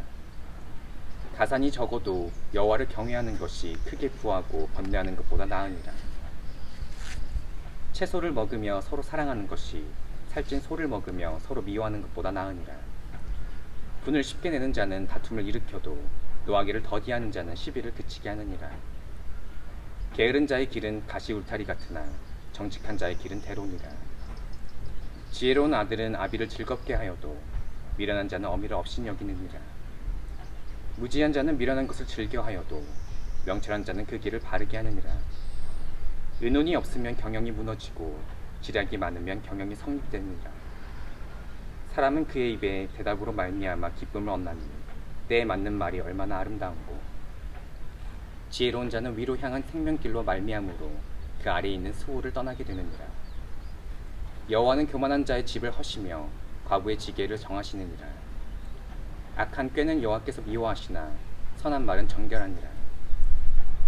Speaker 2: 가산이 적어도 여호와를 경외하는 것이 크게 구하고 번뇌하는 것보다 나으니라. 채소를 먹으며 서로 사랑하는 것이 살찐 소를 먹으며 서로 미워하는 것보다 나으니라. 분을 쉽게 내는 자는 다툼을 일으켜도 노하기를 더디하는 자는 시비를 그치게 하느니라. 게으른 자의 길은 가시 울타리 같으나 정직한 자의 길은 대로니라. 지혜로운 아들은 아비를 즐겁게 하여도 미련한 자는 어미를 업신 여기느니라. 무지한 자는 미련한 것을 즐겨하여도 명철한 자는 그 길을 바르게 하느니라. 의논이 없으면 경영이 무너지고 지략이 많으면 경영이 성립되느니라. 사람은 그의 입에 대답으로 말미암아 기쁨을 얻나니 때에 맞는 말이 얼마나 아름다운고. 지혜로운 자는 위로 향한 생명길로 말미암으로 그 아래에 있는 스올을 떠나게 되느니라. 여호와는 교만한 자의 집을 허시며 과부의 지게를 정하시느니라. 악한 꾀는 여호와께서 미워하시나 선한 말은 정결하니라.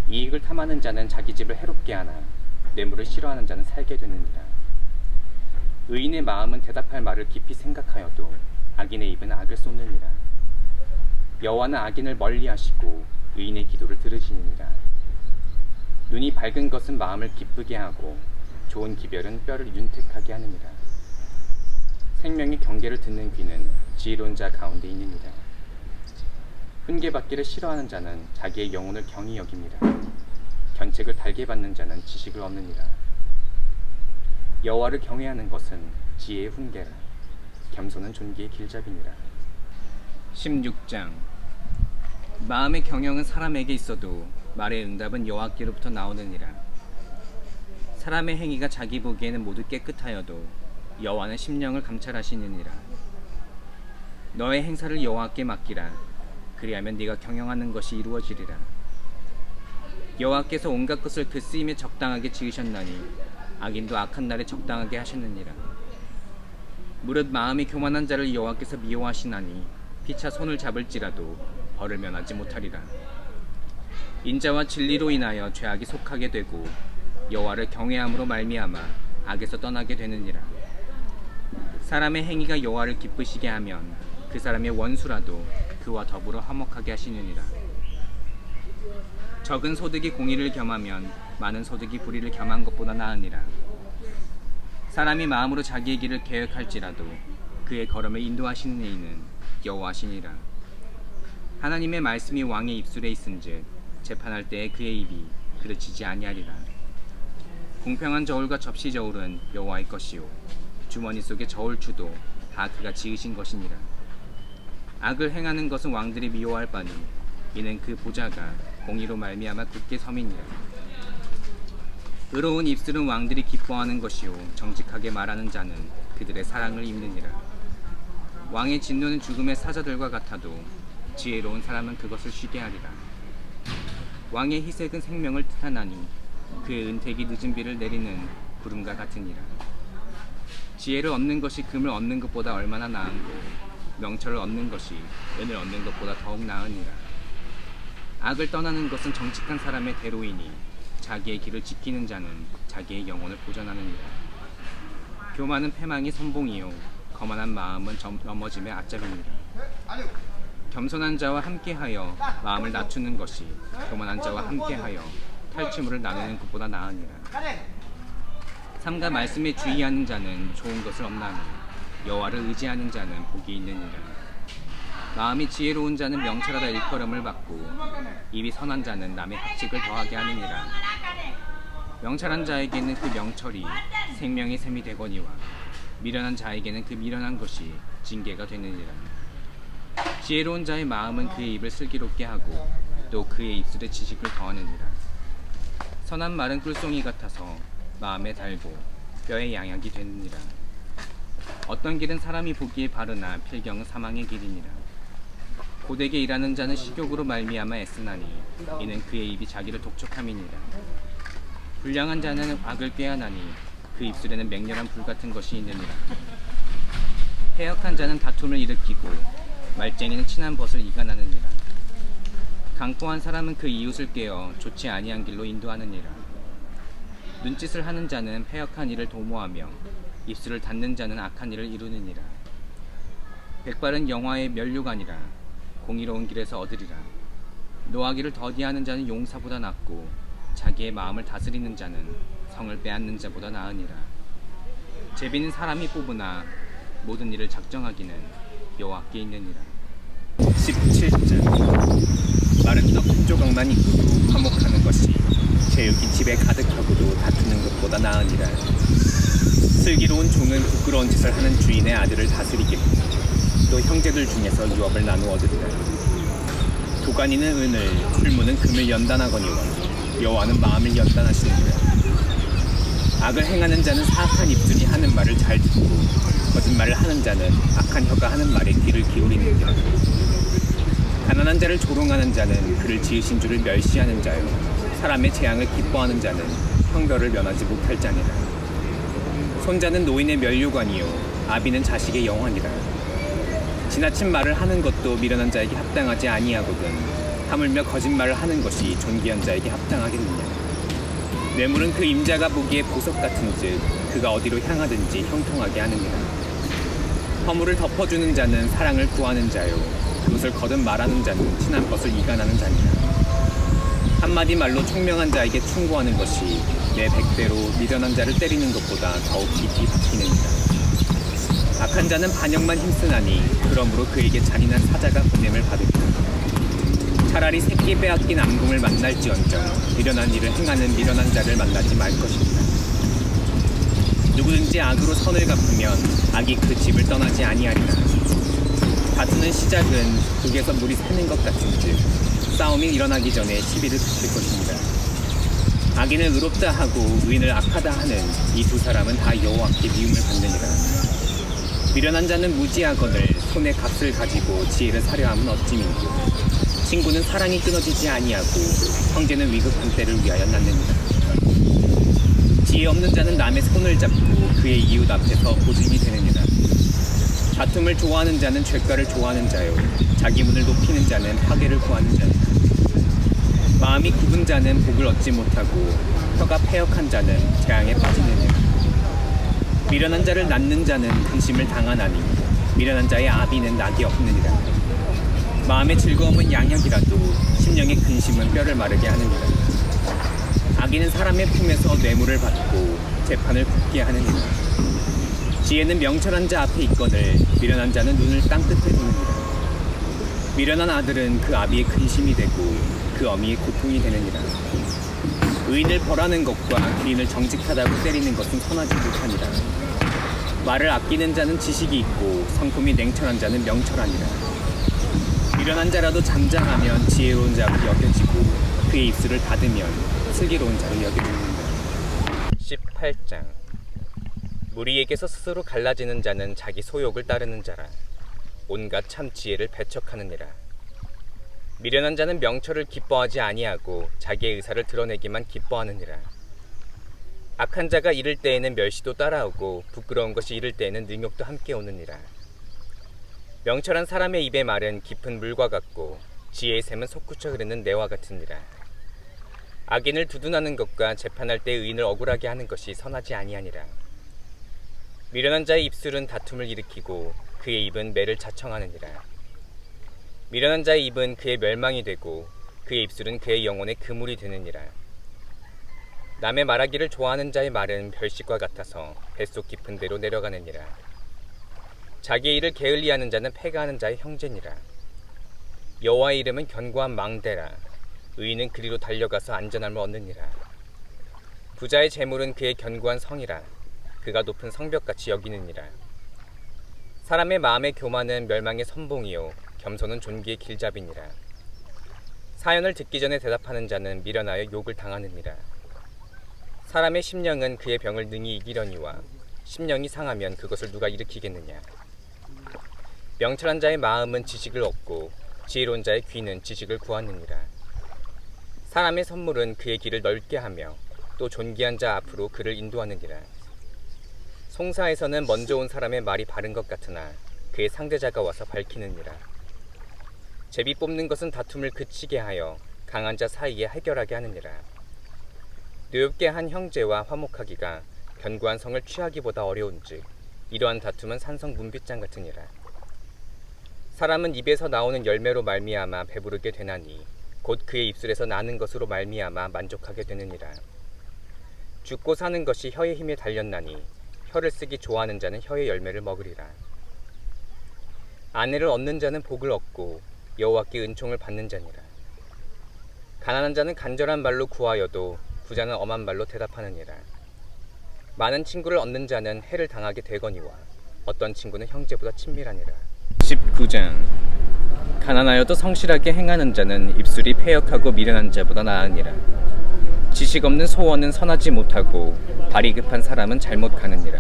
Speaker 2: 이익을 탐하는 자는 자기 집을 해롭게 하나 뇌물을 싫어하는 자는 살게 되느니라. 의인의 마음은 대답할 말을 깊이 생각하여도 악인의 입은 악을 쏟느니라. 여호와는 악인을 멀리하시고 의인의 기도를 들으시니라. 눈이 밝은 것은 마음을 기쁘게 하고 좋은 기별은 뼈를 윤택하게 하느니라. 생명의 경계를 듣는 귀는 지혜로운 자 가운데 있느니라. 훈계받기를 싫어하는 자는 자기의 영혼을 경히 여깁니다. 견책을 달게 받는 자는 지식을 얻느니라. 여호와를 경외하는 것은 지혜의 훈계라. 겸손은 존귀의 길잡이니라.
Speaker 1: 16장. 마음의 경영은 사람에게 있어도 말의 응답은 여호와께로부터 나오느니라. 사람의 행위가 자기 보기에는 모두 깨끗하여도 여호와는 심령을 감찰하시느니라. 너의 행사를 여호와께 맡기라. 그리하면 네가 경영하는 것이 이루어지리라. 여호와께서 온갖 것을 그 쓰임에 적당하게 지으셨나니 악인도 악한 날에 적당하게 하셨느니라. 무릇 마음이 교만한 자를 여호와께서 미워하시나니 피차 손을 잡을지라도 벌을 면하지 못하리라. 인자와 진리로 인하여 죄악이 속하게 되고 여호와를 경외함으로 말미암아 악에서 떠나게 되느니라. 사람의 행위가 여호와를 기쁘시게 하면 그 사람의 원수라도 그와 더불어 화목하게 하시느니라. 적은 소득이 공의를 겸하면 많은 소득이 불의를 겸한 것보다 나으니라. 사람이 마음으로 자기의 길을 계획할지라도 그의 걸음을 인도하시는 이는 여호와시니라. 하나님의 말씀이 왕의 입술에 있은즉 재판할 때에 그의 입이 그르치지 아니하리라. 공평한 저울과 접시 저울은 여호와의 것이요 주머니 속의 저울추도 다 그가 지으신 것이니라. 악을 행하는 것은 왕들이 미워할 바니 이는 그 보좌가 공의로 말미암아 굳게 섬이니라. 의로운 입술은 왕들이 기뻐하는 것이요 정직하게 말하는 자는 그들의 사랑을 입느니라. 왕의 진노는 죽음의 사자들과 같아도 지혜로운 사람은 그것을 쉬게 하리라. 왕의 희색은 생명을 뜻하나니 그의 은택이 늦은 비를 내리는 구름과 같으니라. 지혜를 얻는 것이 금을 얻는 것보다 얼마나 나은고 명철을 얻는 것이 은을 얻는 것보다 더욱 나으니라. 악을 떠나는 것은 정직한 사람의 대로이니 자기의 길을 지키는 자는 자기의 영혼을 보전하느니라. 교만은 패망이 선봉이요 거만한 마음은 넘어짐의 앞잡이니라. 겸손한 자와 함께하여 마음을 낮추는 것이 교만한 자와 함께하여 탈취물을 나누는 것보다 나으니라. 삼가 말씀에 주의하는 자는 좋은 것을 얻나니 여호와를 의지하는 자는 복이 있느니라. 마음이 지혜로운 자는 명철하다 일컬음을 받고 입이 선한 자는 남의 학식을 더하게 하느니라. 명철한 자에게는 그 명철이 생명의 샘이 되거니와 미련한 자에게는 그 미련한 것이 징계가 되느니라. 지혜로운 자의 마음은 그의 입을 슬기롭게 하고 또 그의 입술에 지식을 더하느니라. 선한 말은 꿀송이 같아서 마음에 달고 뼈에 양약이 되느니라. 어떤 길은 사람이 보기에 바르나 필경은 사망의 길이니라. 고되게 일하는 자는 식욕으로 말미암아 애쓰나니 이는 그의 입이 자기를 독촉함이니라. 불량한 자는 악을 꾀하나니 그 입술에는 맹렬한 불 같은 것이 있느니라. 해역한 자는 다툼을 일으키고 말쟁이는 친한 벗을 이간하느니라. 강포한 사람은 그 이웃을 깨어 좋지 아니한 길로 인도하느니라. 눈짓을 하는 자는 패역한 일을 도모하며 입술을 닫는 자는 악한 일을 이루느니라. 백발은 영화의 면류관이라 공의로운 길에서 얻으리라. 노하기를 더디하는 자는 용사보다 낫고 자기의 마음을 다스리는 자는 성을 빼앗는 자보다 나으니라. 제비는 사람이 뽑으나 모든 일을 작정하기는 여호와께 있느니라. 17절. 마른 떡 한 조각만 있고도 화목하는 것이 제육이 집에 가득하고도 다투는 것보다 나으니라. 슬기로운 종은 부끄러운 짓을 하는 주인의 아들을 다스리겠고 또 형제들 중에서 유업을 나누어 얻으리라. 도가니는 은을 풀무는 금을 연단하거니와 여호와는 마음을 연단하시느니라. 악을 행하는 자는 사악한 입술이 하는 말을 잘 듣고 거짓말을 하는 자는 악한 혀가 하는 말에 귀를 기울이느니라. 가난한 자를 조롱하는 자는 그를 지으신 주를 멸시하는 자요 사람의 재앙을 기뻐하는 자는 형벌을 면하지 못할 자니라. 손자는 노인의 면류관이요 아비는 자식의 영환이라. 지나친 말을 하는 것도 미련한 자에게 합당하지 아니하거든 하물며 거짓말을 하는 것이 존귀한 자에게 합당하겠느냐. 뇌물은 그 임자가 보기에 보석 같은즉 그가 어디로 향하든지 형통하게 하느니라. 허물을 덮어주는 자는 사랑을 구하는 자요 그것을 거듭 말하는 자는 친한 것을 이간하는 자니라. 한마디 말로 총명한 자에게 충고하는 것이 내 100대로 미련한 자를 때리는 것보다 더욱 깊이 박히느니라. 악한 자는 반역만 힘쓰나니 그러므로 그에게 잔인한 사자가 보냄을 받으리라. 차라리 새끼 빼앗긴 암금을 만날지언정 미련한 일을 행하는 미련한 자를 만나지 말 것입니다. 누구든지 악으로 선을 갚으면 악이 그 집을 떠나지 아니하리라. 다투는 시작은 북에서 물이 새는 것 같은즉 싸움이 일어나기 전에 시비를 붙일 것입니다. 악인을 의롭다 하고 의인을 악하다 하는 이 두 사람은 다 여호와께 미움을 받느니라. 미련한 자는 무지하거늘 손에 값을 가지고 지혜를 사려함은 어찌민고. 친구는 사랑이 끊어지지 아니하고 형제는 위급한 때를 위하여 낳느니라. 지혜 없는 자는 남의 손을 잡고 그의 이웃 앞에서 보증이 되느니라. 다툼을 좋아하는 자는 죄가를 좋아하는 자요 자기 문을 높이는 자는 파괴를 구하는 자니라. 마음이 굽은 자는 복을 얻지 못하고 혀가 패역한 자는 재앙에 빠지느니라. 미련한 자를 낳는 자는 근심을 당하나니 미련한 자의 아비는 낙이 없느니라. 마음의 즐거움은 양약이라도 심령의 근심은 뼈를 마르게 하느니라. 악인은 사람의 품에서 뇌물을 받고 재판을 굳게 하느니라. 지혜는 명철한 자 앞에 있거늘 미련한 자는 눈을 땅끝에 두느니라. 미련한 아들은 그 아비의 근심이 되고 그 어미의 고통이 되느니라. 의인을 벌하는 것과 귀인을 정직하다고 때리는 것은 선하지 못하니라. 말을 아끼는 자는 지식이 있고 성품이 냉철한 자는 명철하니라. 미련한 자라도 잠잠하면 지혜로운 자로 여겨지고 그의 입술을 닫으면 슬기로운 자로 여겨집니다. 18장 무리에게서 스스로 갈라지는 자는 자기 소욕을 따르는 자라. 온갖 참 지혜를 배척하느니라. 미련한 자는 명철을 기뻐하지 아니하고 자기의 의사를 드러내기만 기뻐하느니라. 악한 자가 이를 때에는 멸시도 따라오고 부끄러운 것이 이를 때에는 능욕도 함께 오느니라. 명철한 사람의 입의 말은 깊은 물과 같고 지혜의 샘은 솟구쳐 흐르는 내와 같으니라. 악인을 두둔하는 것과 재판할 때 의인을 억울하게 하는 것이 선하지 아니하니라. 미련한 자의 입술은 다툼을 일으키고 그의 입은 매를 자청하느니라. 미련한 자의 입은 그의 멸망이 되고 그의 입술은 그의 영혼의 그물이 되느니라. 남의 말하기를 좋아하는 자의 말은 별식과 같아서 뱃속 깊은 데로 내려가느니라. 자기의 일을 게을리하는 자는 패가하는 자의 형제니라. 여호와의 이름은 견고한 망대라. 의인은 그리로 달려가서 안전함을 얻느니라. 부자의 재물은 그의 견고한 성이라. 그가 높은 성벽같이 여기느니라. 사람의 마음의 교만은 멸망의 선봉이요 겸손은 존귀의 길잡이니라. 사연을 듣기 전에 대답하는 자는 미련하여 욕을 당하느니라. 사람의 심령은 그의 병을 능히 이기려니와 심령이 상하면 그것을 누가 일으키겠느냐. 명철한 자의 마음은 지식을 얻고 지혜로운 자의 귀는 지식을 구하느니라. 사람의 선물은 그의 길을 넓게 하며 또 존귀한 자 앞으로 그를 인도하느니라. 송사에서는 먼저 온 사람의 말이 바른 것 같으나 그의 상대자가 와서 밝히느니라. 제비 뽑는 것은 다툼을 그치게 하여 강한 자 사이에 해결하게 하느니라. 노엽게 한 형제와 화목하기가 견고한 성을 취하기보다 어려운즉 이러한 다툼은 산성 문빗장 같으니라. 사람은 입에서 나오는 열매로 말미암아 배부르게 되나니 곧 그의 입술에서 나는 것으로 말미암아 만족하게 되느니라. 죽고 사는 것이 혀의 힘에 달렸나니 혀를 쓰기 좋아하는 자는 혀의 열매를 먹으리라. 아내를 얻는 자는 복을 얻고 여호와께 은총을 받는 자니라. 가난한 자는 간절한 말로 구하여도 부자는 엄한 말로 대답하느니라. 많은 친구를 얻는 자는 해를 당하게 되거니와 어떤 친구는 형제보다 친밀하니라. 19장 가난하여도 성실하게 행하는 자는 입술이 패역하고 미련한 자보다 나으니라. 지식 없는 소원은 선하지 못하고 발이 급한 사람은 잘못 가느니라.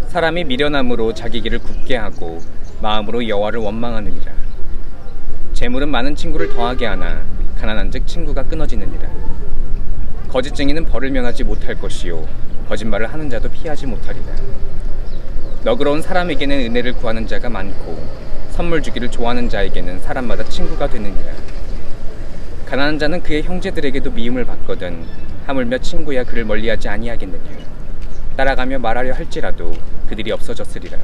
Speaker 1: 사람이 미련함으로 자기 길을 굽게 하고 마음으로 여호와를 원망하느니라. 재물은 많은 친구를 더하게 하나 가난한 즉 친구가 끊어지느니라. 거짓증인은 벌을 면하지 못할 것이요 거짓말을 하는 자도 피하지 못하리라. 너그러운 사람에게는 은혜를 구하는 자가 많고 선물 주기를 좋아하는 자에게는 사람마다 친구가 되느니라. 가난한 자는 그의 형제들에게도 미움을 받거든 하물며 친구야 그를 멀리하지 아니하겠느냐. 따라가며 말하려 할지라도 그들이 없어졌으리라.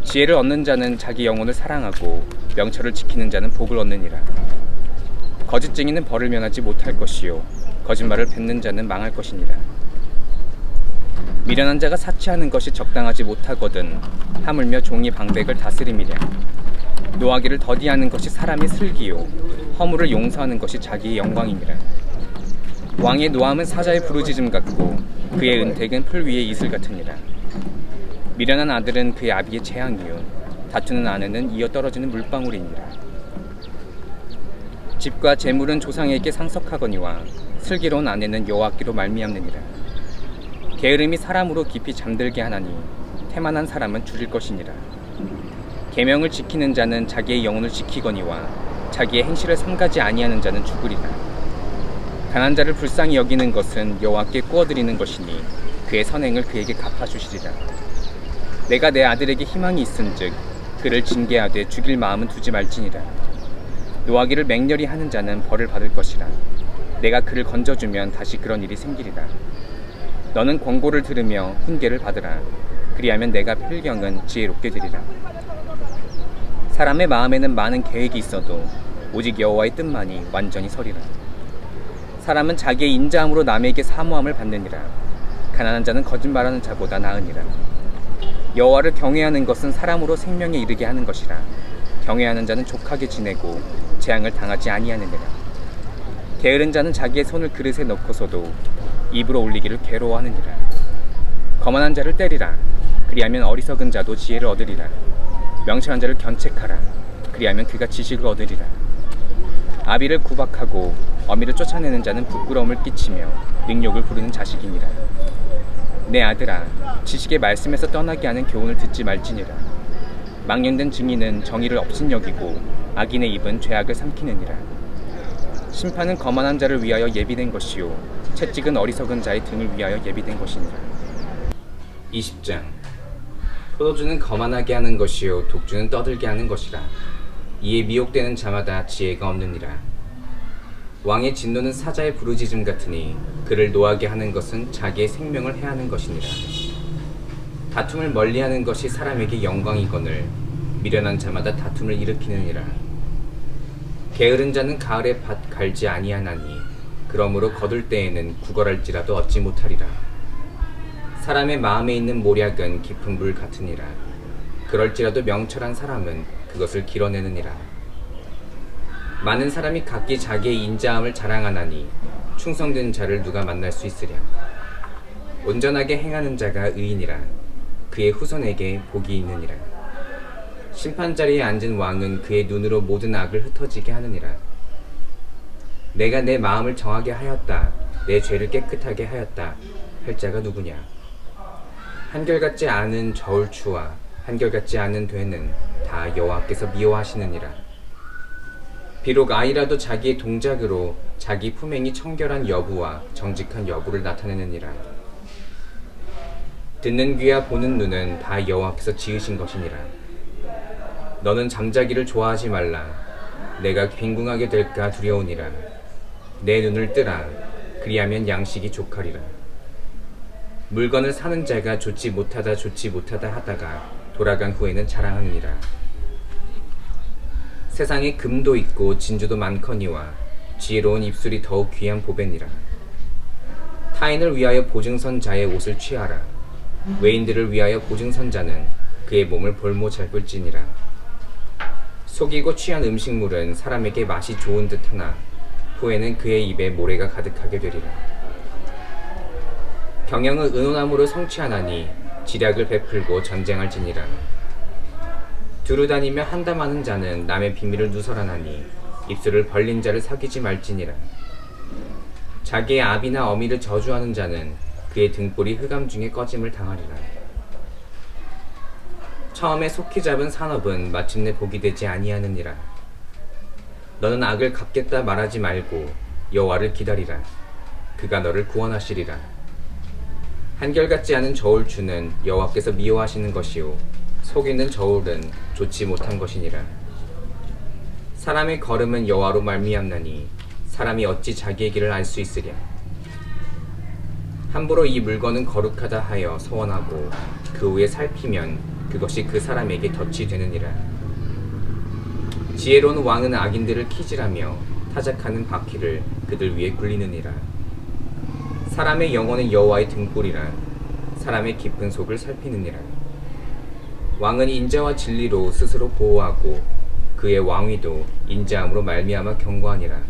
Speaker 1: 지혜를 얻는 자는 자기 영혼을 사랑하고 명철을 지키는 자는 복을 얻느니라. 거짓 증인은 벌을 면하지 못할 것이요 거짓말을 뱉는 자는 망할 것이니라. 미련한 자가 사치하는 것이 적당하지 못하거든 하물며 종이 방백을 다스림이랴. 노하기를 더디하는 것이 사람의 슬기요 허물을 용서하는 것이 자기의 영광이니라. 왕의 노함은 사자의 부르짖음 같고 그의 은택은 풀 위의 이슬 같으니라. 미련한 아들은 그의 아비의 재앙이요 다투는 아내는 이어 떨어지는 물방울이니라. 집과 재물은 조상에게 상속하거니와 슬기로운 아내는 여호와께로 말미암느니라. 게으름이 사람으로 깊이 잠들게 하나니 태만한 사람은 줄일 것이니라. 계명을 지키는 자는 자기의 영혼을 지키거니와 자기의 행실을 삼가지 아니하는 자는 죽으리라. 강한 자를 불쌍히 여기는 것은 여호와께 꾸어드리는 것이니 그의 선행을 그에게 갚아주시리라. 내가 내 아들에게 희망이 있은즉 그를 징계하되 죽일 마음은 두지 말지니라. 노하기를 맹렬히 하는 자는 벌을 받을 것이라. 내가 그를 건져주면 다시 그런 일이 생기리라. 너는 권고를 들으며 훈계를 받으라. 그리하면 내가 필경은 지혜롭게 되리라. 사람의 마음에는 많은 계획이 있어도 오직 여호와의 뜻만이 완전히 서리라. 사람은 자기의 인자함으로 남에게 사모함을 받느니라. 가난한 자는 거짓말하는 자보다 나으니라. 여호와를 경외하는 것은 사람으로 생명에 이르게 하는 것이라. 경외하는 자는 족하게 지내고 재앙을 당하지 아니하느니라. 게으른 자는 자기의 손을 그릇에 넣고서도 입으로 올리기를 괴로워하느니라. 거만한 자를 때리라. 그리하면 어리석은 자도 지혜를 얻으리라. 명철한 자를 견책하라. 그리하면 그가 지식을 얻으리라. 아비를 구박하고 어미를 쫓아내는 자는 부끄러움을 끼치며 능욕을 부르는 자식이니라. 내 아들아, 지식의 말씀에서 떠나게 하는 교훈을 듣지 말지니라. 망령된 증인은 정의를 업신여기고 악인의 입은 죄악을 삼키느니라. 심판은 거만한 자를 위하여 예비된 것이요 채찍은 어리석은 자의 등을 위하여 예비된 것이니라. 20장. 포도주는 거만하게 하는 것이요 독주는 떠들게 하는 것이라. 이에 미혹되는 자마다 지혜가 없느니라. 왕의 진노는 사자의 부르짖음 같으니 그를 노하게 하는 것은 자기의 생명을 해하는 것이니라. 다툼을 멀리하는 것이 사람에게 영광이거늘 미련한 자마다 다툼을 일으키느니라. 게으른 자는 가을에 밭 갈지 아니하나니 그러므로 거둘 때에는 구걸할지라도 얻지 못하리라. 사람의 마음에 있는 모략은 깊은 물 같으니라. 그럴지라도 명철한 사람은 그것을 길어내느니라. 많은 사람이 각기 자기의 인자함을 자랑하나니 충성된 자를 누가 만날 수 있으랴. 온전하게 행하는 자가 의인이라. 그의 후손에게 복이 있느니라. 심판자리에 앉은 왕은 그의 눈으로 모든 악을 흩어지게 하느니라. 내가 내 마음을 정하게 하였다. 내 죄를 깨끗하게 하였다. 할 자가 누구냐. 한결같지 않은 저울추와 한결같지 않은 되는 다 여호와께서 미워하시느니라. 비록 아이라도 자기의 동작으로 자기 품행이 청결한 여부와 정직한 여부를 나타내느니라. 듣는 귀와 보는 눈은 다 여호와께서 지으신 것이니라. 너는 잠자기를 좋아하지 말라. 내가 빈궁하게 될까 두려우니라. 내 눈을 뜨라. 그리하면 양식이 족하리라. 물건을 사는 자가 좋지 못하다 하다가 돌아간 후에는 자랑하느니라. 세상에 금도 있고 진주도 많거니와 지혜로운 입술이 더욱 귀한 보배니라. 타인을 위하여 보증선 자의 옷을 취하라. 외인들을 위하여 보증선 자는 그의 몸을 볼모 잡을지니라. 속이고 취한 음식물은 사람에게 맛이 좋은 듯하나 후에는 그의 입에 모래가 가득하게 되리라. 경영은 의논함으로 성취하나니 지략을 베풀고 전쟁할지니라. 두루 다니며 한담하는 자는 남의 비밀을 누설하나니 입술을 벌린 자를 사귀지 말지니라. 자기의 아비나 어미를 저주하는 자는 그의 등골이 흑암 중에 꺼짐을 당하리라. 처음에 속히 잡은 산업은 마침내 복이 되지 아니하느니라. 너는 악을 갚겠다 말하지 말고 여호와를 기다리라. 그가 너를 구원하시리라. 한결같지 않은 저울추는 여호와께서 미워하시는 것이요 속이는 저울은 좋지 못한 것이니라. 사람의 걸음은 여호와로 말미암나니 사람이 어찌 자기의 길을 알 수 있으랴. 함부로 이 물건은 거룩하다 하여 소원하고 그 후에 살피면
Speaker 2: 그것이 그 사람에게 덫이 되느니라. 지혜로운 왕은 악인들을 키질하며 타작하는 바퀴를 그들 위에 굴리느니라. 사람의 영혼은 여호와의 등불이라. 사람의 깊은 속을 살피느니라. 왕은 인자와 진리로 스스로 보호하고 그의 왕위도 인자함으로 말미암아 견고하니라.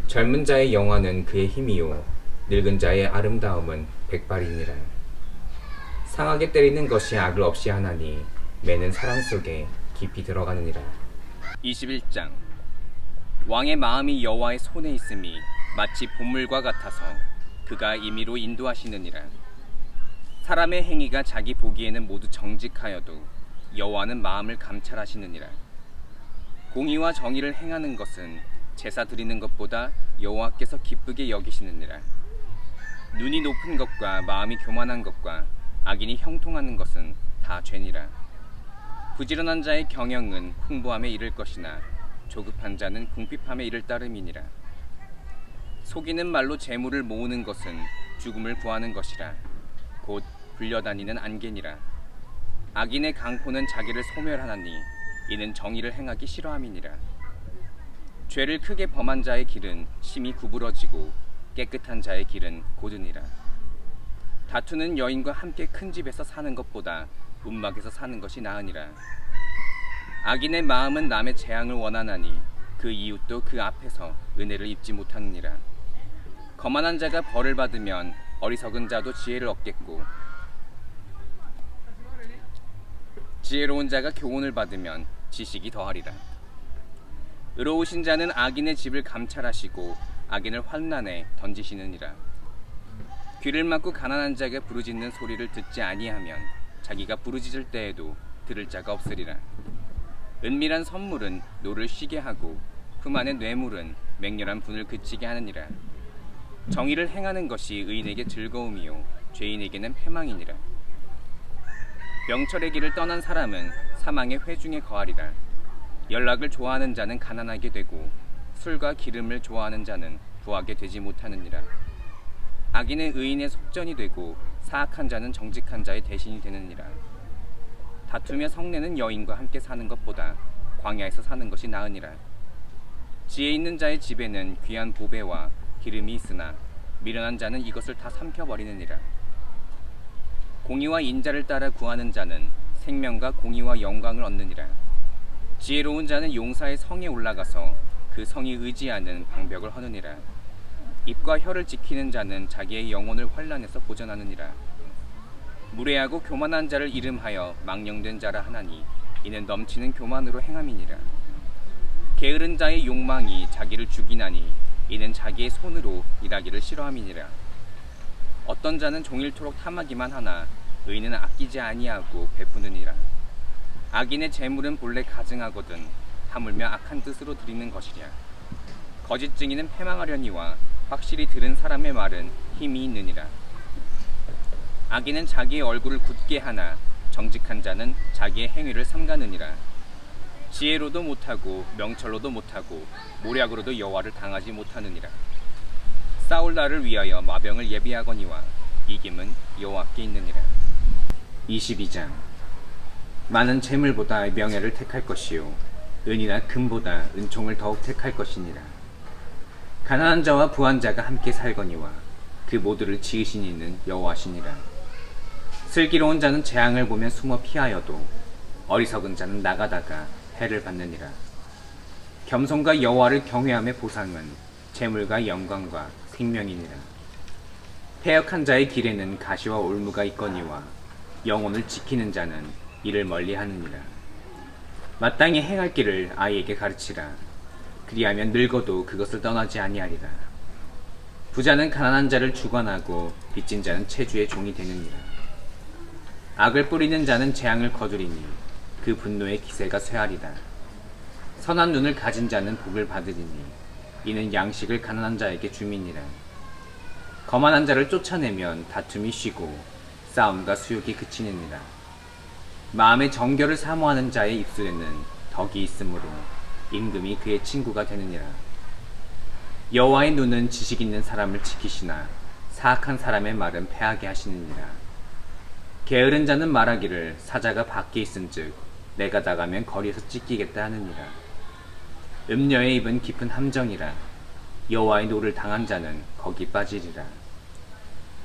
Speaker 2: 젊은 자의 영화는 그의 힘이요 늙은 자의 아름다움은 백발이니라. 상하게 때리는 것이 악을 없이 하나니 매는 사랑 속에 깊이 들어가느니라.
Speaker 1: 21장. 왕의 마음이 여호와의 손에 있음이 마치 보물과 같아서 그가 임의로 인도하시느니라. 사람의 행위가 자기 보기에는 모두 정직하여도 여호와는 마음을 감찰하시느니라. 공의와 정의를 행하는 것은 제사 드리는 것보다 여호와께서 기쁘게 여기시느니라. 눈이 높은 것과 마음이 교만한 것과 악인이 형통하는 것은 다 죄니라. 부지런한 자의 경영은 풍부함에 이를 것이나 조급한 자는 궁핍함에 이를 따름이니라. 속이는 말로 재물을 모으는 것은 죽음을 구하는 것이라. 곧 불려다니는 안개니라. 악인의 강포는 자기를 소멸하나니 이는 정의를 행하기 싫어함이니라. 죄를 크게 범한 자의 길은 심히 구부러지고 깨끗한 자의 길은 고드니라. 다투는 여인과 함께 큰 집에서 사는 것보다 움막에서 사는 것이 나으니라. 악인의 마음은 남의 재앙을 원하나니 그 이웃도 그 앞에서 은혜를 입지 못하느니라. 거만한 자가 벌을 받으면 어리석은 자도 지혜를 얻겠고 지혜로운 자가 교훈을 받으면 지식이 더하리라. 의로우신 자는 악인의 집을 감찰하시고 악인을 환난에 던지시느니라. 귀를 막고 가난한 자가 부르짖는 소리를 듣지 아니하면 자기가 부르짖을 때에도 들을 자가 없으리라. 은밀한 선물은 노를 쉬게 하고 품 안의 뇌물은 맹렬한 분을 그치게 하느니라. 정의를 행하는 것이 의인에게 즐거움이요 죄인에게는 패망이니라. 명철의 길을 떠난 사람은 사망의 회중에 거하리라. 연락을 좋아하는 자는 가난하게 되고 술과 기름을 좋아하는 자는 부하게 되지 못하느니라. 악인은 의인의 속전이 되고 사악한 자는 정직한 자의 대신이 되느니라. 다투며 성내는 여인과 함께 사는 것보다 광야에서 사는 것이 나으니라. 지혜 있는 자의 집에는 귀한 보배와 기름이 있으나 미련한 자는 이것을 다 삼켜버리느니라. 공의와 인자를 따라 구하는 자는 생명과 공의와 영광을 얻느니라. 지혜로운 자는 용사의 성에 올라가서 그 성이 의지하는 방벽을 허느니라. 입과 혀를 지키는 자는 자기의 영혼을 환난에서 보전하느니라. 무례하고 교만한 자를 이름하여 망령된 자라 하나니 이는 넘치는 교만으로 행함이니라. 게으른 자의 욕망이 자기를 죽이나니 이는 자기의 손으로 일하기를 싫어함이니라. 어떤 자는 종일토록 탐하기만 하나 의인은 아끼지 아니하고 베푸느니라. 악인의 재물은 본래 가증하거든 하물며 악한 뜻으로 드리는 것이랴. 거짓 증인은 패망하려니와 확실히 들은 사람의 말은 힘이 있느니라. 악인은 자기의 얼굴을 굳게 하나 정직한 자는 자기의 행위를 삼가느니라. 지혜로도 못하고 명철로도 못하고 모략으로도 여호와를 당하지 못하느니라. 싸울 날을 위하여 마병을 예비하거니와 이김은 여호와께 있느니라. 22장. 많은 재물보다 명예를 택할 것이요 은이나 금보다 은총을 더욱 택할 것이니라. 가난한 자와 부한 자가 함께 살거니와 그 모두를 지으신 이는 여호와시니라. 슬기로운 자는 재앙을 보며 숨어 피하여도 어리석은 자는 나가다가 해를 받느니라. 겸손과 여호와를 경외함의 보상은 재물과 영광과 생명이니라. 패역한 자의 길에는 가시와 올무가 있거니와 영혼을 지키는 자는 이를 멀리하느니라. 마땅히 행할 길을 아이에게 가르치라. 그리하면 늙어도 그것을 떠나지 아니하리라. 부자는 가난한 자를 주관하고 빚진 자는 체주의 종이 되느니라. 악을 뿌리는 자는 재앙을 거두리니 그 분노의 기세가 쇠하리라. 선한 눈을 가진 자는 복을 받으리니 이는 양식을 가난한 자에게 줌이니라. 거만한 자를 쫓아내면 다툼이 쉬고 싸움과 수욕이 그치느니라. 마음의 정결을 사모하는 자의 입술에는 덕이 있으므로 임금이 그의 친구가 되느니라. 여호와의 눈은 지식 있는 사람을 지키시나 사악한 사람의 말은 패하게 하시느니라.
Speaker 2: 게으른 자는 말하기를 사자가 밖에 있은즉 내가 나가면 거리에서 찢기겠다 하느니라. 음녀의 입은 깊은 함정이라. 여호와의 노를 당한 자는 거기 빠지리라.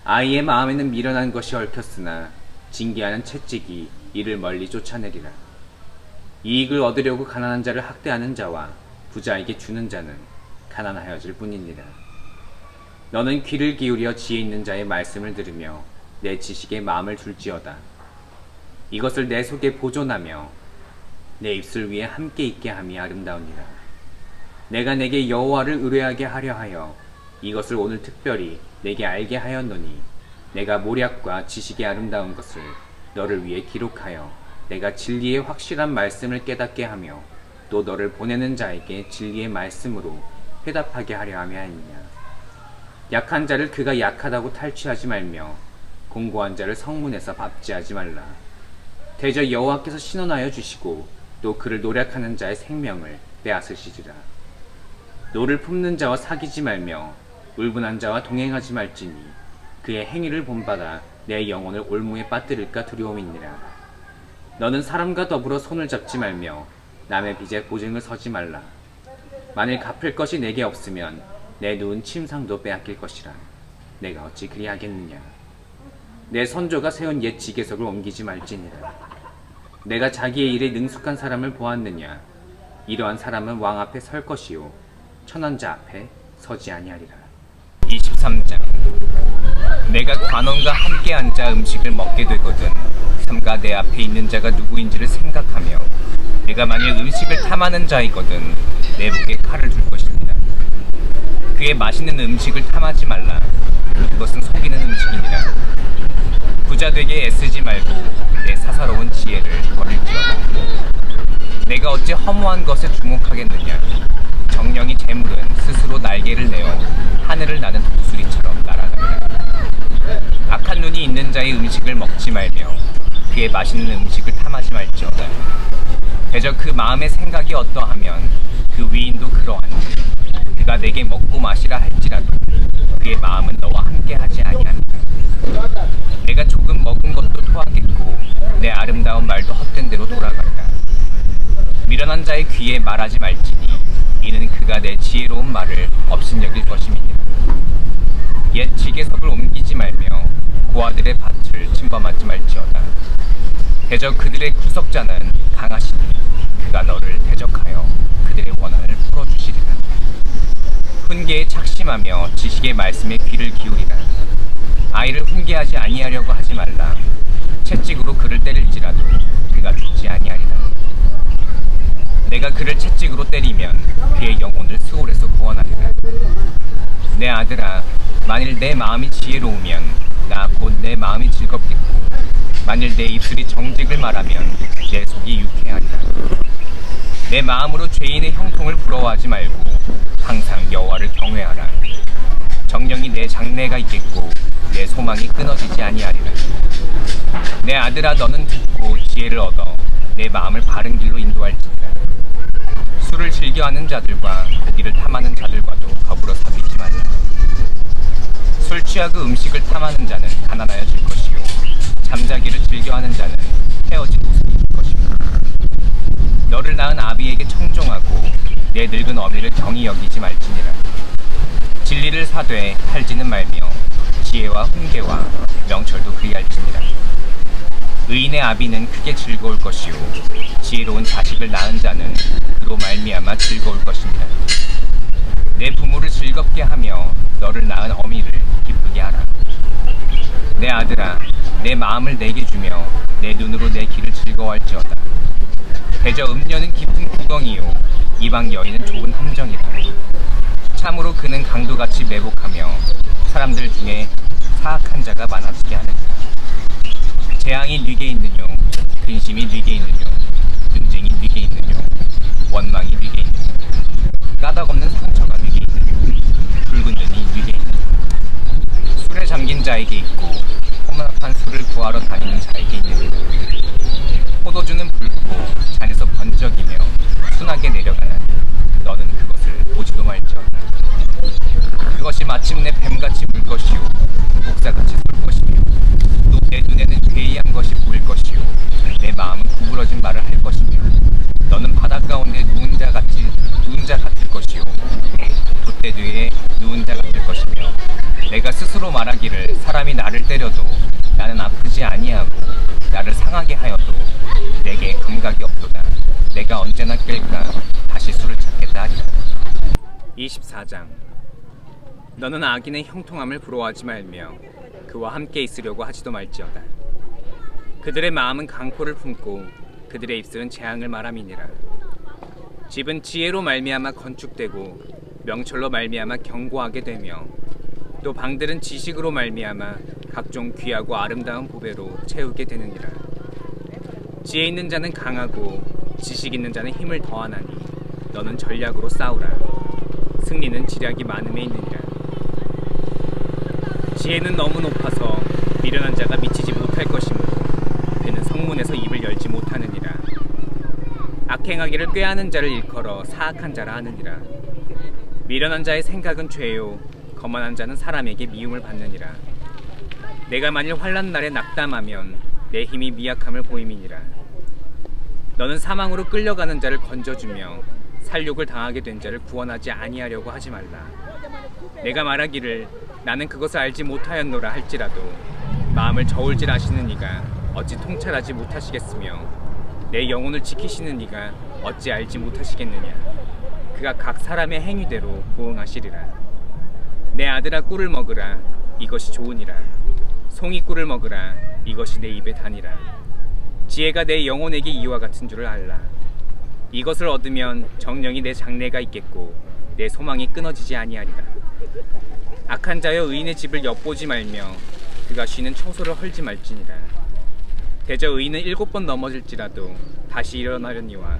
Speaker 2: 아이의 마음에는 미련한 것이 얽혔으나 징계하는 채찍이 이를 멀리 쫓아내리라. 이익을 얻으려고 가난한 자를 학대하는 자와 부자에게 주는 자는 가난하여질 뿐이니라. 너는 귀를 기울여 지혜 있는 자의 말씀을 들으며 내 지식에 마음을 둘지어다. 이것을 내 속에 보존하며 내 입술 위에 함께 있게 함이 아름다우니라. 내가 내게 여호와를 의뢰하게 하려 하여 이것을 오늘 특별히 내게 알게 하였노니 내가 모략과 지식의 아름다운 것을 너를 위해 기록하여 내가 진리의 확실한 말씀을 깨닫게 하며 또 너를 보내는 자에게 진리의 말씀으로 회답하게 하려 함이 아니냐. 약한 자를 그가 약하다고 탈취하지 말며 공고한 자를 성문에서 밥지하지 말라. 대저 여호와께서 신원하여 주시고 또 그를 노략하는 자의 생명을 빼앗으시리라. 노를 품는 자와 사귀지 말며 울분한 자와 동행하지 말지니 그의 행위를 본받아 내 영혼을 올무에 빠뜨릴까 두려움이니라. 너는 사람과 더불어 손을 잡지 말며 남의 빚에 보증을 서지 말라. 만일 갚을 것이 내게 없으면 내 누운 침상도 빼앗길 것이라. 내가 어찌 그리하겠느냐. 내 선조가 세운 옛 지계석을 옮기지 말지니라. 내가 자기의 일에 능숙한 사람을 보았느냐. 이러한 사람은 왕 앞에 설 것이요 천한 자 앞에 서지 아니하리라.
Speaker 1: 23장. 내가 관원과 함께 앉아 음식을 먹게 되거든 삼가 내 앞에 있는 자가 누구인지를 생각하며 내가 만일 음식을 탐하는 자이거든 내 목에 칼을 둘 것입니다. 그의 맛있는 음식을 탐하지 말라. 그것은 속이는 음식이니라. 부자 되게 애쓰지 말고 내 사사로운 지혜를 버릴지어다. 내가 어찌 허무한 것에 주목하겠느냐. 정령이 재물은 스스로 날개를 내어 하늘을 나는 독수리처럼 날아가리라. 악한 눈이 있는 자의 음식을 먹지 말며 그의 맛있는 음식을 탐하지 말지어다. 대저 그 마음의 생각이 어떠하면 그 위인도 그러하니 그가 내게 먹고 마시라 할지라도 그의 마음은 너와 함께 하지 아니하니라. 내가 조금 먹은 것도 토하겠고 내 아름다운 말도 헛된 대로 돌아가리라. 미련한 자의 귀에 말하지 말지니 이는 그가 내 지혜로운 말을 업신여길 것임이니라. 옛 지계석을 옮기지 말며 고아들의 밭을 침범하지 말지어다. 대저 그들의 구석자는 강하시니 그가 너를 대적하여 그들의 원한을 풀어주시리라. 훈계에 착심하며 지식의 말씀에 귀를 기울이라. 아이를 훈계하지 아니하려고 하지 말라. 채찍으로 그를 때릴지라도 그가 죽지 아니하리라. 내가 그를 채찍으로 때리면 그의 영혼을 스올에서 구원하리라. 내 아들아, 만일 내 마음이 지혜로우면 나 곧 내 마음이 즐겁겠고 만일 내 입술이 정직을 말하면 내 속이 유쾌하리라. 내 마음으로 죄인의 형통을 부러워하지 말고 항상 여호와를 경외하라. 정령이 내 장래가 있겠고 내 소망이 끊어지지 아니하리라. 내 아들아, 너는 듣고 지혜를 얻어 내 마음을 바른 길로 인도할지니라. 술을 즐겨하는 자들과 고기를 탐하는 자들과도 더불어 사귀지 말라. 술 취하고 음식을 탐하는 자는 가난하여질 것이요 잠자기를 즐겨하는 자는 헤어진 옷을 입을 것입니다. 너를 낳은 아비에게 청종하고 내 늙은 어미를 경히 여기지 말지니라. 진리를 사되 팔지는 말며 지혜와 훈계와 명철도 그리할지니라. 의인의 아비는 크게 즐거울 것이요 지혜로운 자식을 낳은 자는 그로 말미암아 즐거울 것입니다. 내 부모를 즐겁게 하며 너를 낳은 어미를 기쁘게 하라. 내 아들아, 내 마음을 내게 주며 내 눈으로 내 길을 즐거워할지어다. 대저 음녀는 깊은 구덩이요 이방 여인은 좁은 함정이라. 참으로 그는 강도같이 매복하며 사람들 중에 사악한 자가 많아지게 하느니라. 재앙이 네게 있느뇨, 근심이 네게 있느뇨, 분쟁이 네게 있느뇨, 원망이 네게 있느뇨, 까닭없는 상처가 네게 있느뇨, 붉은 눈이 네게 있느뇨. 술에 잠긴 자에게 있고 혼합한 술을 구하러 다니는 자에게 있느뇨. 포도주는 붉고 잔에서 번쩍이며 순하게 내려가나니 너는 그것을 보지도 말지어다. 그것이 마침내 뱀같이 물 것이요 목사같이 쏠 것이며 또 내 눈에는 괴이한 것이 보일 것이요 내 마음은 구부러진 말을 할 것이며 너는 바다 가운데 누운 자 같을 것이요 돛대 뒤에 누운 자 같을 것이며 내가 스스로 말하기를 사람이 나를 때려도 나는 아프지 아니하고 나를 상하게 하여도 내게 감각이 없도다. 내가 언제나 깰까 다시 수를 찾겠다 하리라. 24장. 너는 악인의 형통함을 부러워하지 말며 그와 함께 있으려고 하지도 말지어다. 그들의 마음은 강포를 품고 그들의 입술은 재앙을 말함이니라. 집은 지혜로 말미암아 건축되고 명철로 말미암아 견고하게 되며 또 방들은 지식으로 말미암아 각종 귀하고 아름다운 보배로 채우게 되느니라. 지혜 있는 자는 강하고 지식 있는 자는 힘을 더하나니 너는 전략으로 싸우라. 승리는 지략이 많음에 있느니라. 지혜는 너무 높아서 미련한 자가 미치지 못할 것이므로 그는 성문에서 입을 열지 못하느니라. 악행하기를 꾀하는 자를 일컬어 사악한 자라 하느니라. 미련한 자의 생각은 죄요 거만한 자는 사람에게 미움을 받느니라. 내가 만일 환난 날에 낙담하면 내 힘이 미약함을 보임이니라. 너는 사망으로 끌려가는 자를 건져주며 살육을 당하게 된 자를 구원하지 아니하려고 하지 말라. 내가 말하기를 나는 그것을 알지 못하였노라 할지라도 마음을 저울질 아시는 이가 어찌 통찰하지 못하시겠으며 내 영혼을 지키시는 이가 어찌 알지 못하시겠느냐. 그가 각 사람의 행위대로 보응하시리라. 내 아들아 꿀을 먹으라. 이것이 좋으니라. 송이 꿀을 먹으라. 이것이 내 입에 다니라. 지혜가 내 영혼에게 이와 같은 줄을 알라. 이것을 얻으면 정령이 내 장래가 있겠고 내 소망이 끊어지지 아니하리라. 악한 자여 의인의 집을 엿보지 말며 그가 쉬는 처소를 헐지 말지니라. 대저 의인은 7번 넘어질지라도 다시 일어나려니와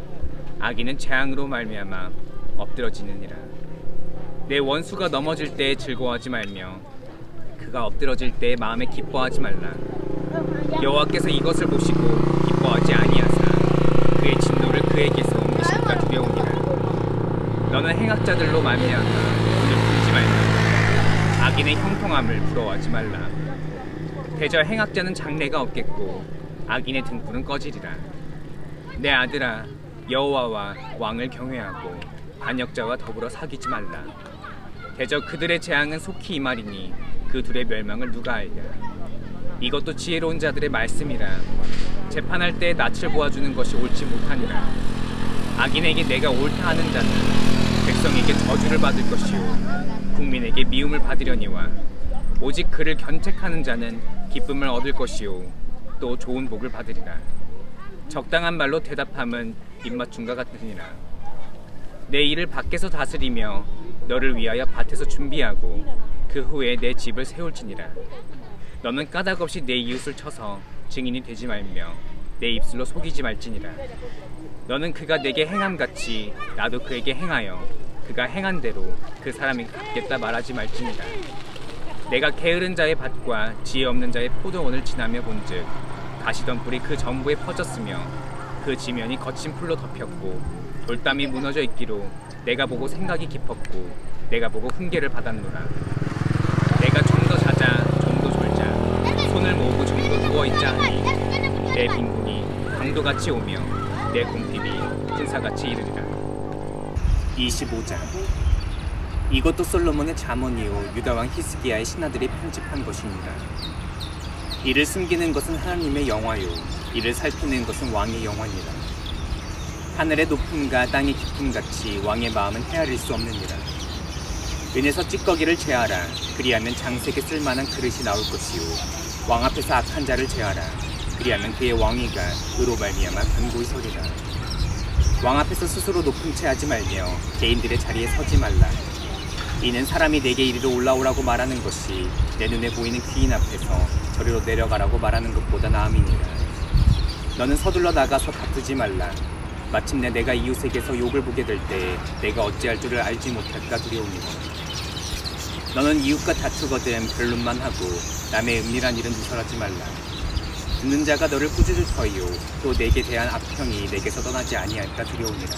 Speaker 1: 악인은 재앙으로 말미암아 엎드러지느니라. 내 원수가 넘어질 때에 즐거워하지 말며 그가 엎드러질 때에 마음에 기뻐하지 말라. 여호와께서 이것을 보시고 기뻐하지 아니하사 그의 진노를 그에게서 옮기실까 두려우니라. 너는 행악자들로 말미암아 그를 부르지 말라. 악인의 형통함을 부러워하지 말라. 대저 행악자는 장래가 없겠고 악인의 등불은 꺼지리라. 내 아들아 여호와와 왕을 경외하고 반역자와 더불어 사귀지 말라. 대저 그들의 재앙은 속히 임하리니 그 둘의 멸망을 누가 알랴. 이것도 지혜로운 자들의 말씀이라. 재판할 때 낯을 보아주는 것이 옳지 못하니라. 악인에게 내가 옳다 하는 자는 백성에게 저주를 받을 것이요 국민에게 미움을 받으려니와 오직 그를 견책하는 자는 기쁨을 얻을 것이요 또 좋은 복을 받으리라. 적당한 말로 대답함은 입맞춤과 같으니라. 내 일을 밖에서 다스리며 너를 위하여 밭에서 준비하고 그 후에 내 집을 세울지니라. 너는 까닭없이 내 이웃을 쳐서 증인이 되지 말며 내 입술로 속이지 말지니라. 너는 그가 내게 행함같이 나도 그에게 행하여 그가 행한 대로 그 사람이 갚겠다 말하지 말지니라. 내가 게으른 자의 밭과 지혜 없는 자의 포도원을 지나며 본즉 가시던 불이 그 전부에 퍼졌으며 그 지면이 거친 풀로 덮였고 돌담이 무너져 있기로 내가 보고 생각이 깊었고 내가 보고 훈계를 받았노라. 내가 좀 더 자자 좀 더 졸자 손을 모으고 좀 더 누워있자 하니 내 빈곤이 강도같이 오며 내 궁핍이 군사같이 이르리라. 25장. 이것도 솔로몬의 잠언이요 유다왕 히스기야의 신하들이 편집한 것입니다. 이를 숨기는 것은 하나님의 영화요 이를 살피는 것은 왕의 영화니라. 하늘의 높음과 땅의 깊음같이 왕의 마음은 헤아릴 수 없느니라. 은에서 찌꺼기를 제하라. 그리하면 장색에 쓸만한 그릇이 나올 것이요 왕 앞에서 악한 자를 제하라. 그리하면 그의 왕위가 의로 말미암아 견고히 서리라. 왕 앞에서 스스로 높은 채 하지 말며 개인들의 자리에 서지 말라. 이는 사람이 내게 이리로 올라오라고 말하는 것이 내 눈에 보이는 귀인 앞에서 저리로 내려가라고 말하는 것보다 나음이니라. 너는 서둘러 나가서 다투지 말라. 마침내 내가 이웃에게서 욕을 보게 될 때에 내가 어찌할 줄을 알지 못할까 두려우니라. 너는 이웃과 다투거든 변론만 하고 남의 은밀한 일은 누설하지 말라. 듣는 자가 너를 꾸짖을 터이요 또 내게 대한 악평이 내게서 떠나지 아니할까 두려우니라.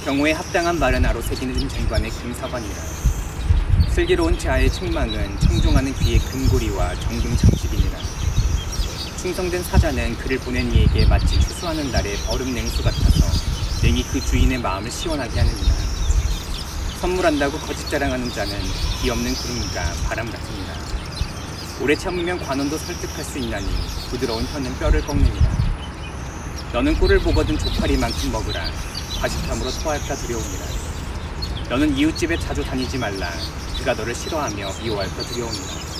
Speaker 1: 경호에 합당한 말은 아로새기는 쟁관의 금사관이라. 슬기로운 자의 책망은 청종하는 귀의 금고리와 정금 장식이니라.
Speaker 2: 충성된 사자는 그를 보낸 이에게 마치 추수하는 날의 얼음 냉수 같아서 냉이 그 주인의 마음을 시원하게 하느니라. 선물한다고 거짓 자랑하는 자는 비 없는 구름과 바람 같으니라. 오래 참으면 관원도 설득할 수 있나니 부드러운 혀는 뼈를 꺾느니라. 너는 꼴을 보거든 조파리만큼 먹으라. 과식함으로 토할까 두려우니라. 너는 이웃집에 자주 다니지 말라. 그가 너를 싫어하며 미워할까 두려우니라.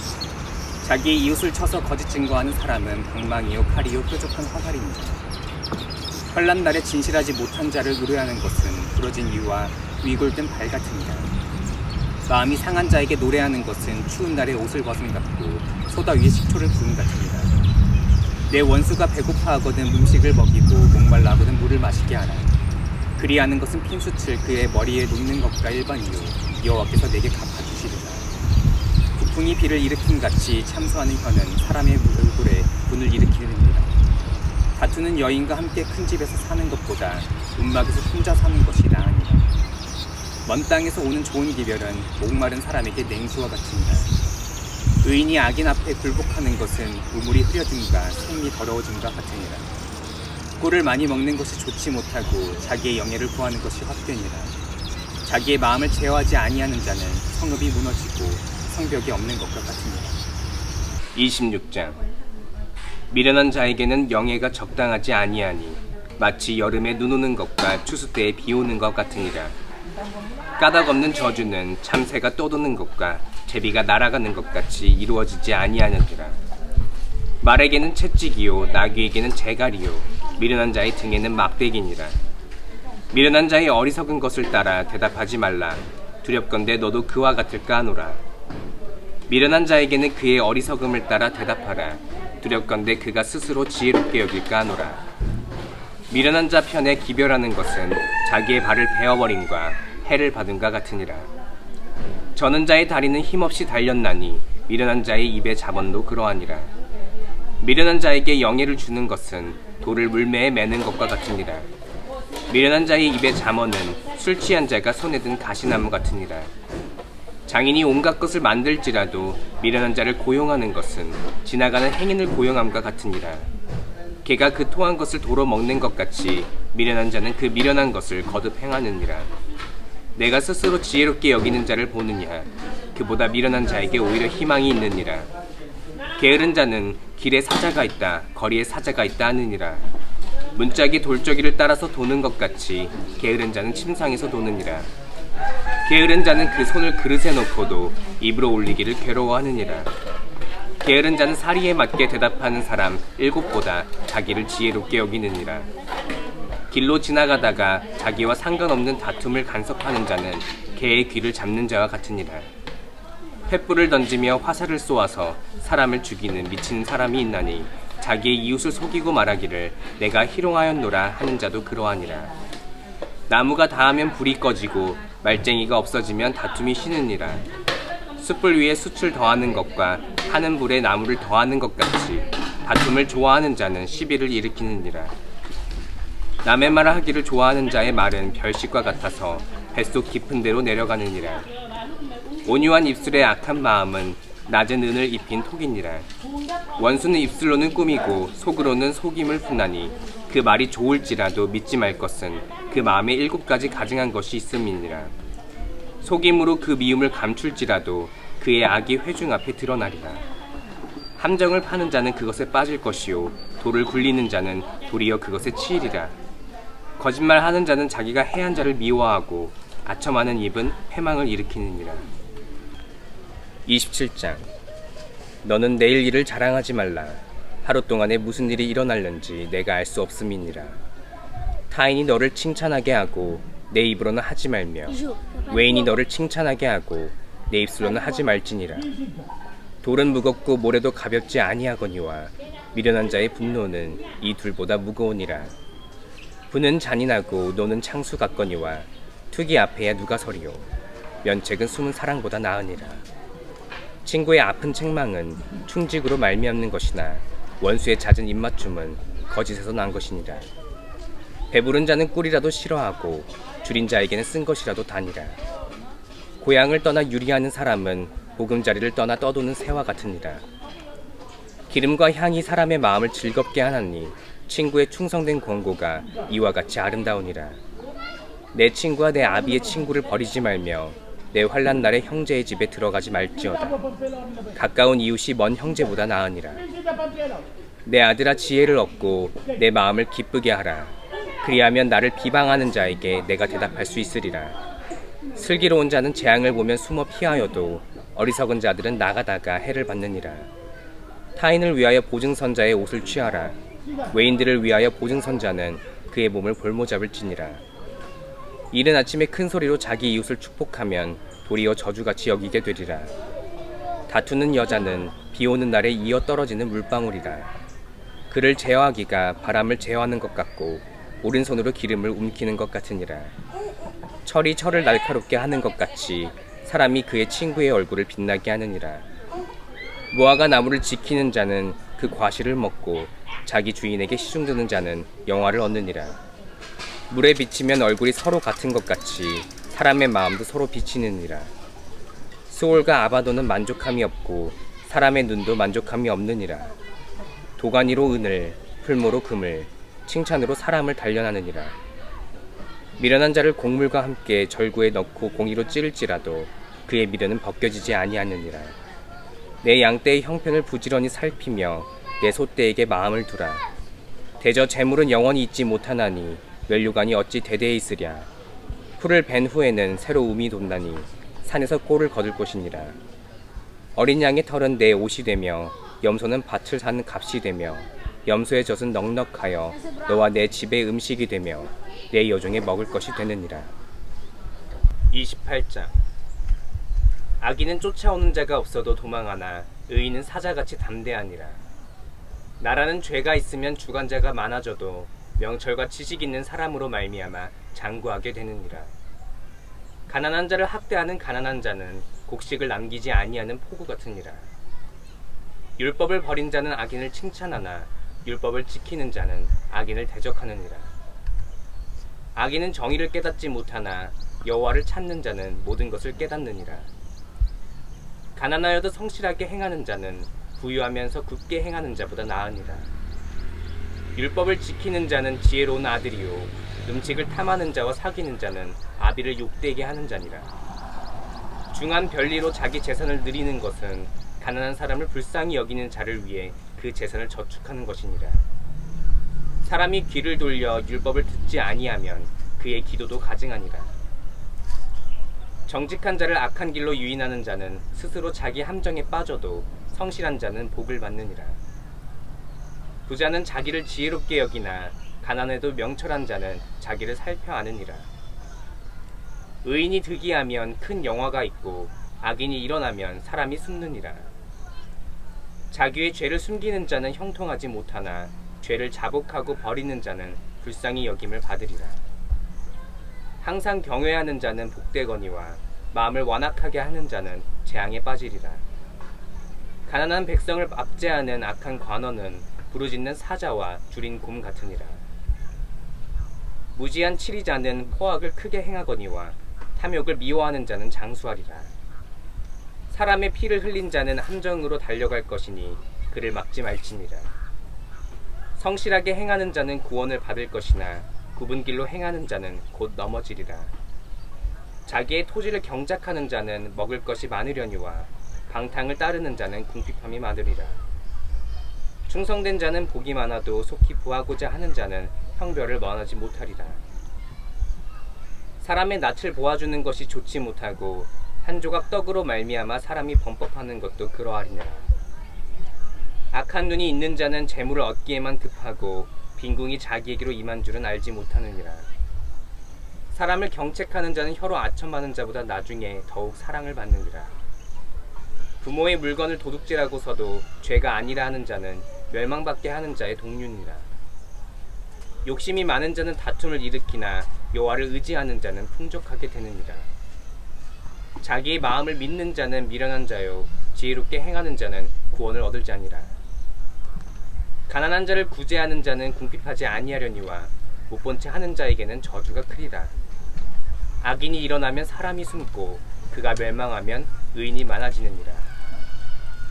Speaker 2: 자기의 이웃을 쳐서 거짓 증거하는 사람은 방망이요 칼이요 뾰족한 화살입니다. 환난 날에 진실하지 못한 자를 의뢰하는 것은 부러진 이와 위골든 발 같으니라. 마음이 상한 자에게 노래하는 것은 추운 날에 옷을 벗음 같고 소다 위에 식초를 부음 같으니라. 내 원수가 배고파하거든 음식을 먹이고 목말라하거든 물을 마시게 하라. 그리하는 것은 핀수칠 그의 머리에 놓는 것과 일반이요 여호와께서 내게 갚아주시리라. 북풍이 비를 일으킨 같이 참소하는 혀는 사람의 얼굴에 분을 일으키느니라. 다투는 여인과 함께 큰 집에서 사는 것보다 움막에서 혼자 사는 것이 나으니라. 먼 땅에서 오는 좋은 기별은 목마른 사람에게 냉수와 같으니라. 의인이 악인 앞에 굴복하는 것은 우물이 흐려짐과 샘이 더러워짐과 같으니라. 꿀을 많이 먹는 것이 좋지 못하고 자기의 영예를 구하는 것이 헛되니라. 자기의 마음을 제어하지 아니하는 자는 성읍이 무너지고 성벽이 없는 것과 같으니라.
Speaker 1: 26장. 미련한 자에게는 영예가 적당하지 아니하니 마치 여름에 눈 오는 것과 추수 때에 비 오는 것 같으니라. 까닭 없는 저주는 참새가 떠도는 것과 제비가 날아가는 것 같이 이루어지지 아니하느니라. 말에게는 채찍이요 나귀에게는 재갈이요 미련한 자의 등에는 막대기니라. 미련한 자의 어리석은 것을 따라 대답하지 말라. 두렵건대 너도 그와 같을까 하노라. 미련한 자에게는 그의 어리석음을 따라 대답하라. 두렵건대 그가 스스로 지혜롭게 여길까 하노라. 미련한 자 편에 기별하는 것은 자기의 발을 베어버림과 해를 받음과 같으니라. 저는 자의 다리는 힘없이 달렸나니 미련한 자의 입의 자본도 그러하니라. 미련한 자에게 영예를 주는 것은 돌을 물매에 매는 것과 같으니라. 미련한 자의 입의 잠언은 술 취한 자가 손에 든 가시나무 같으니라. 장인이 온갖 것을 만들지라도 미련한 자를 고용하는 것은 지나가는 행인을 고용함과 같으니라. 개가 그 토한 것을 도로 먹는 것 같이 미련한 자는 그 미련한 것을 거듭 행하느니라. 내가 스스로 지혜롭게 여기는 자를 보느냐. 그보다 미련한 자에게 오히려 희망이 있느니라. 게으른 자는 길에 사자가 있다 거리에 사자가 있다 하느니라. 문짝이 돌저기를 따라서 도는 것 같이 게으른 자는 침상에서 도느니라. 게으른 자는 그 손을 그릇에 놓고도 입으로 올리기를 괴로워하느니라. 게으른 자는 사리에 맞게 대답하는 사람 7보다 자기를 지혜롭게 여기느니라. 길로 지나가다가 자기와 상관없는 다툼을 간섭하는 자는 개의 귀를 잡는 자와 같으니라. 횃불을 던지며 화살을 쏘아서 사람을 죽이는 미친 사람이 있나니 자기의 이웃을 속이고 말하기를 내가 희롱하였노라 하는 자도 그러하니라. 나무가 닿으면 불이 꺼지고 말쟁이가 없어지면 다툼이 쉬느니라. 숯불 위에 숯을 더하는 것과 하는 불에 나무를 더하는 것 같이 다툼을 좋아하는 자는 시비를 일으키느니라. 남의 말을 하기를 좋아하는 자의 말은 별식과 같아서 뱃속 깊은 데로 내려가느니라. 온유한 입술의 악한 마음은 낮은 은을 입힌 톡이니라. 원수는 입술로는 꾸미고 속으로는 속임을 푼나니 그 말이 좋을지라도 믿지 말 것은 그 마음에 7가지 가증한 것이 있음이니라. 속임으로 그 미움을 감출지라도 그의 악이 회중 앞에 드러나리라. 함정을 파는 자는 그것에 빠질 것이요 돌을 굴리는 자는 도리어 그것에 치이리라. 거짓말하는 자는 자기가 해한 자를 미워하고 아첨하는 입은 패망을 일으키느니라. 27장. 너는 내일 일을 자랑하지 말라. 하루 동안에 무슨 일이 일어날는지 내가 알 수 없음이니라. 타인이 너를 칭찬하게 하고 내 입으로는 하지 말며 외인이 너를 칭찬하게 하고 내 입술로는 하지 말지니라. 돌은 무겁고 모래도 가볍지 아니하거니와 미련한 자의 분노는 이 둘보다 무거우니라. 분은 잔인하고 노는 창수 같거니와 투기 앞에야 누가 서리요. 면책은 숨은 사랑보다 나으니라. 친구의 아픈 책망은 충직으로 말미암는 것이나 원수의 잦은 입맞춤은 거짓에서 난 것이니라. 배부른 자는 꿀이라도 싫어하고 줄인 자에게는 쓴 것이라도 다니라. 고향을 떠나 유리하는 사람은 보금자리를 떠나 떠도는 새와 같으니라. 기름과 향이 사람의 마음을 즐겁게 하나니 친구의 충성된 권고가 이와 같이 아름다우니라. 내 친구와 내 아비의 친구를 버리지 말며 내 환난 날에 형제의 집에 들어가지 말지어다. 가까운 이웃이 먼 형제보다 나으니라. 내 아들아, 지혜를 얻고 내 마음을 기쁘게 하라. 그리하면 나를 비방하는 자에게 내가 대답할 수 있으리라. 슬기로운 자는 재앙을 보면 숨어 피하여도 어리석은 자들은 나가다가 해를 받느니라. 타인을 위하여 보증선자의 옷을 취하라. 외인들을 위하여 보증선자는 그의 몸을 볼모잡을지니라. 이른 아침에 큰 소리로 자기 이웃을 축복하면 도리어 저주같이 여기게 되리라. 다투는 여자는 비 오는 날에 이어 떨어지는 물방울이라. 그를 제어하기가 바람을 제어하는 것 같고 오른손으로 기름을 움키는 것 같으니라. 철이 철을 날카롭게 하는 것 같이 사람이 그의 친구의 얼굴을 빛나게 하느니라. 무화과 나무를 지키는 자는 그 과실을 먹고 자기 주인에게 시중드는 자는 영화를 얻느니라. 물에 비치면 얼굴이 서로 같은 것 같이 사람의 마음도 서로 비치느니라. 수올과 아바도는 만족함이 없고 사람의 눈도 만족함이 없느니라. 도가니로 은을, 풀모로 금을, 칭찬으로 사람을 단련하느니라. 미련한 자를 곡물과 함께 절구에 넣고 공의로 찌를지라도 그의 미련은 벗겨지지 아니하느니라. 내 양떼의 형편을 부지런히 살피며 내 소떼에게 마음을 두라. 대저 재물은 영원히 있지 못하나니 면류관이 어찌 대대에 있으랴. 풀을 벤 후에는 새로 움이 돋나니 산에서 꼴을 거둘 것이니라. 어린 양의 털은 내 옷이 되며 염소는 밭을 사는 값이 되며 염소의 젖은 넉넉하여 너와 내 집의 음식이 되며 내 여종의 먹을 것이 되느니라. 28장. 악인은 쫓아오는 자가 없어도 도망하나 의인은 사자같이 담대하니라. 나라는 죄가 있으면 주관자가 많아져도 명철과 지식 있는 사람으로 말미암아 장구하게 되느니라. 가난한 자를 학대하는 가난한 자는 곡식을 남기지 아니하는 포구 같으니라. 율법을 버린 자는 악인을 칭찬하나 율법을 지키는 자는 악인을 대적하느니라. 악인은 정의를 깨닫지 못하나 여호와를 찾는 자는 모든 것을 깨닫느니라. 가난하여도 성실하게 행하는 자는 부유하면서 굳게 행하는 자보다 나으니라. 율법을 지키는 자는 지혜로운 아들이요 음식을 탐하는 자와 사귀는 자는 아비를 욕되게 하는 자니라. 중한 별리로 자기 재산을 누리는 것은 가난한 사람을 불쌍히 여기는 자를 위해 그 재산을 저축하는 것이니라. 사람이 귀를 돌려 율법을 듣지 아니하면 그의 기도도 가증하니라. 정직한 자를 악한 길로 유인하는 자는 스스로 자기 함정에 빠져도 성실한 자는 복을 받느니라. 부자는 자기를 지혜롭게 여기나 가난해도 명철한 자는 자기를 살펴 아느니라. 의인이 득이하면 큰 영화가 있고 악인이 일어나면 사람이 숨느니라. 자기의 죄를 숨기는 자는 형통하지 못하나 죄를 자복하고 버리는 자는 불쌍히 여김을 받으리라. 항상 경외하는 자는 복되거니와 마음을 완악하게 하는 자는 재앙에 빠지리라. 가난한 백성을 압제하는 악한 관원은 부르짖는 사자와 줄인 곰 같으니라. 무지한 치리자는 포악을 크게 행하거니와 탐욕을 미워하는 자는 장수하리라. 사람의 피를 흘린 자는 함정으로 달려갈 것이니 그를 막지 말지니라. 성실하게 행하는 자는 구원을 받을 것이나 굽은 길로 행하는 자는 곧 넘어지리라. 자기의 토지를 경작하는 자는 먹을 것이 많으려니와 방탕을 따르는 자는 궁핍함이 많으리라. 충성된 자는 복이 많아도 속히 부하고자 하는 자는 형별을 면하지 못하리라. 사람의 낯을 보아주는 것이 좋지 못하고 한 조각 떡으로 말미암아 사람이 범법하는 것도 그러하리니라. 악한 눈이 있는 자는 재물을 얻기에만 급하고 빈궁이 자기에게로 임한 줄은 알지 못하느니라. 사람을 경책하는 자는 혀로 아첨하는 자보다 나중에 더욱 사랑을 받느니라. 부모의 물건을 도둑질하고서도 죄가 아니라 하는 자는 멸망받게 하는 자의 동류니라. 욕심이 많은 자는 다툼을 일으키나 여호와를 의지하는 자는 풍족하게 되느니라. 자기의 마음을 믿는 자는 미련한 자요 지혜롭게 행하는 자는 구원을 얻을 자니라. 가난한 자를 구제하는 자는 궁핍하지 아니하려니와 못본 채 하는 자에게는 저주가 크리라. 악인이 일어나면 사람이 숨고 그가 멸망하면 의인이 많아지느니라.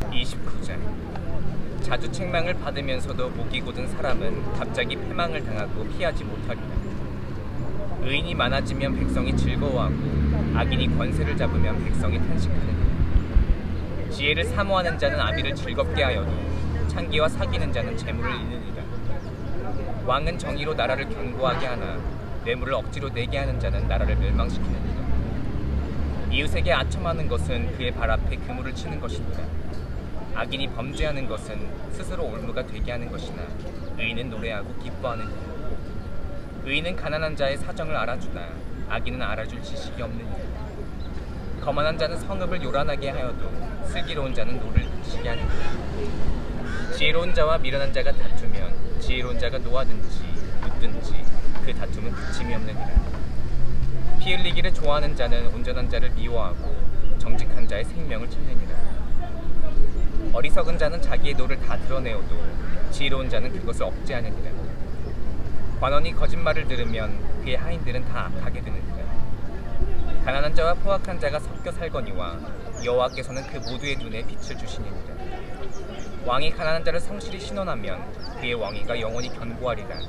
Speaker 1: 29절. 자주 책망을 받으면서도 목이 곧은 사람은 갑자기 패망을 당하고 피하지 못하리라. 의인이 많아지면 백성이 즐거워하고 악인이 권세를 잡으면 백성이 탄식하느니라. 지혜를 사모하는 자는 아비를 즐겁게 하여도 창기와 사귀는 자는 재물을 잃느니라. 왕은 정의로 나라를 견고하게 하나 뇌물을 억지로 내게 하는 자는 나라를 멸망시키느니라. 이웃에게 아첨하는 것은 그의 발 앞에 그물을 치는 것이니라. 악인이 범죄하는 것은 스스로 올무가 되게 하는 것이나 의인은 노래하고 기뻐하느니라. 의인은 가난한 자의 사정을 알아주나 악인은 알아줄 지식이 없느니라. 거만한 자는 성읍을 요란하게 하여도 슬기로운 자는 노를 그치게 하느니라. 지혜로운 자와 미련한 자가 다투면 지혜로운 자가 노하든지 묻든지 그 다툼은 그침이 없느니라. 피 흘리기를 좋아하는 자는 온전한 자를 미워하고 정직한 자의 생명을 찾느니라. 어리석은 자는 자기의 노를 다 드러내어도 지혜로운 자는 그것을 억제하느니라. 관원이 거짓말을 들으면 그의 하인들은 다 악하게 되느니라. 가난한 자와 포악한 자가 섞여 살거니와 여호와께서는 그 모두의 눈에 빛을 주시느니라. 왕이 가난한 자를 성실히 신원하면 그의 왕위가 영원히 견고하리라.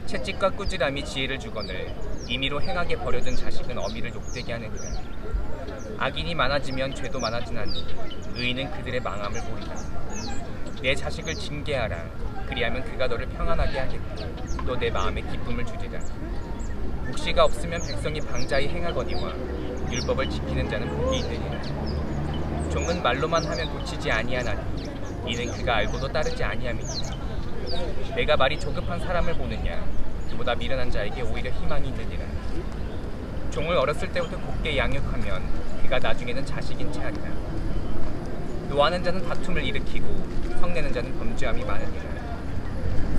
Speaker 1: 채찍과 꾸지람이 지혜를 주거늘 임의로 행하게 버려둔 자식은 어미를 욕되게 하느니라. 악인이 많아지면 죄도 많아지나니 의인은 그들의 망함을 보리라. 내 자식을 징계하라. 그리하면 그가 너를 평안하게 하겠고 또 내 마음에 기쁨을 주리라. 묵시가 없으면 백성이 방자히 행하거니와 율법을 지키는 자는 복이 있느니라. 종은 말로만 하면 고치지 아니하나니 이는 그가 알고도 따르지 아니함이니라. 내가 말이 조급한 사람을 보느냐 그보다 미련한 자에게 오히려 희망이 있느니라. 종을 어렸을 때부터 곱게 양육하면 그가 나중에는 자식인 채 하리라. 노하는 자는 다툼을 일으키고 성내는 자는 범죄함이 많으니라.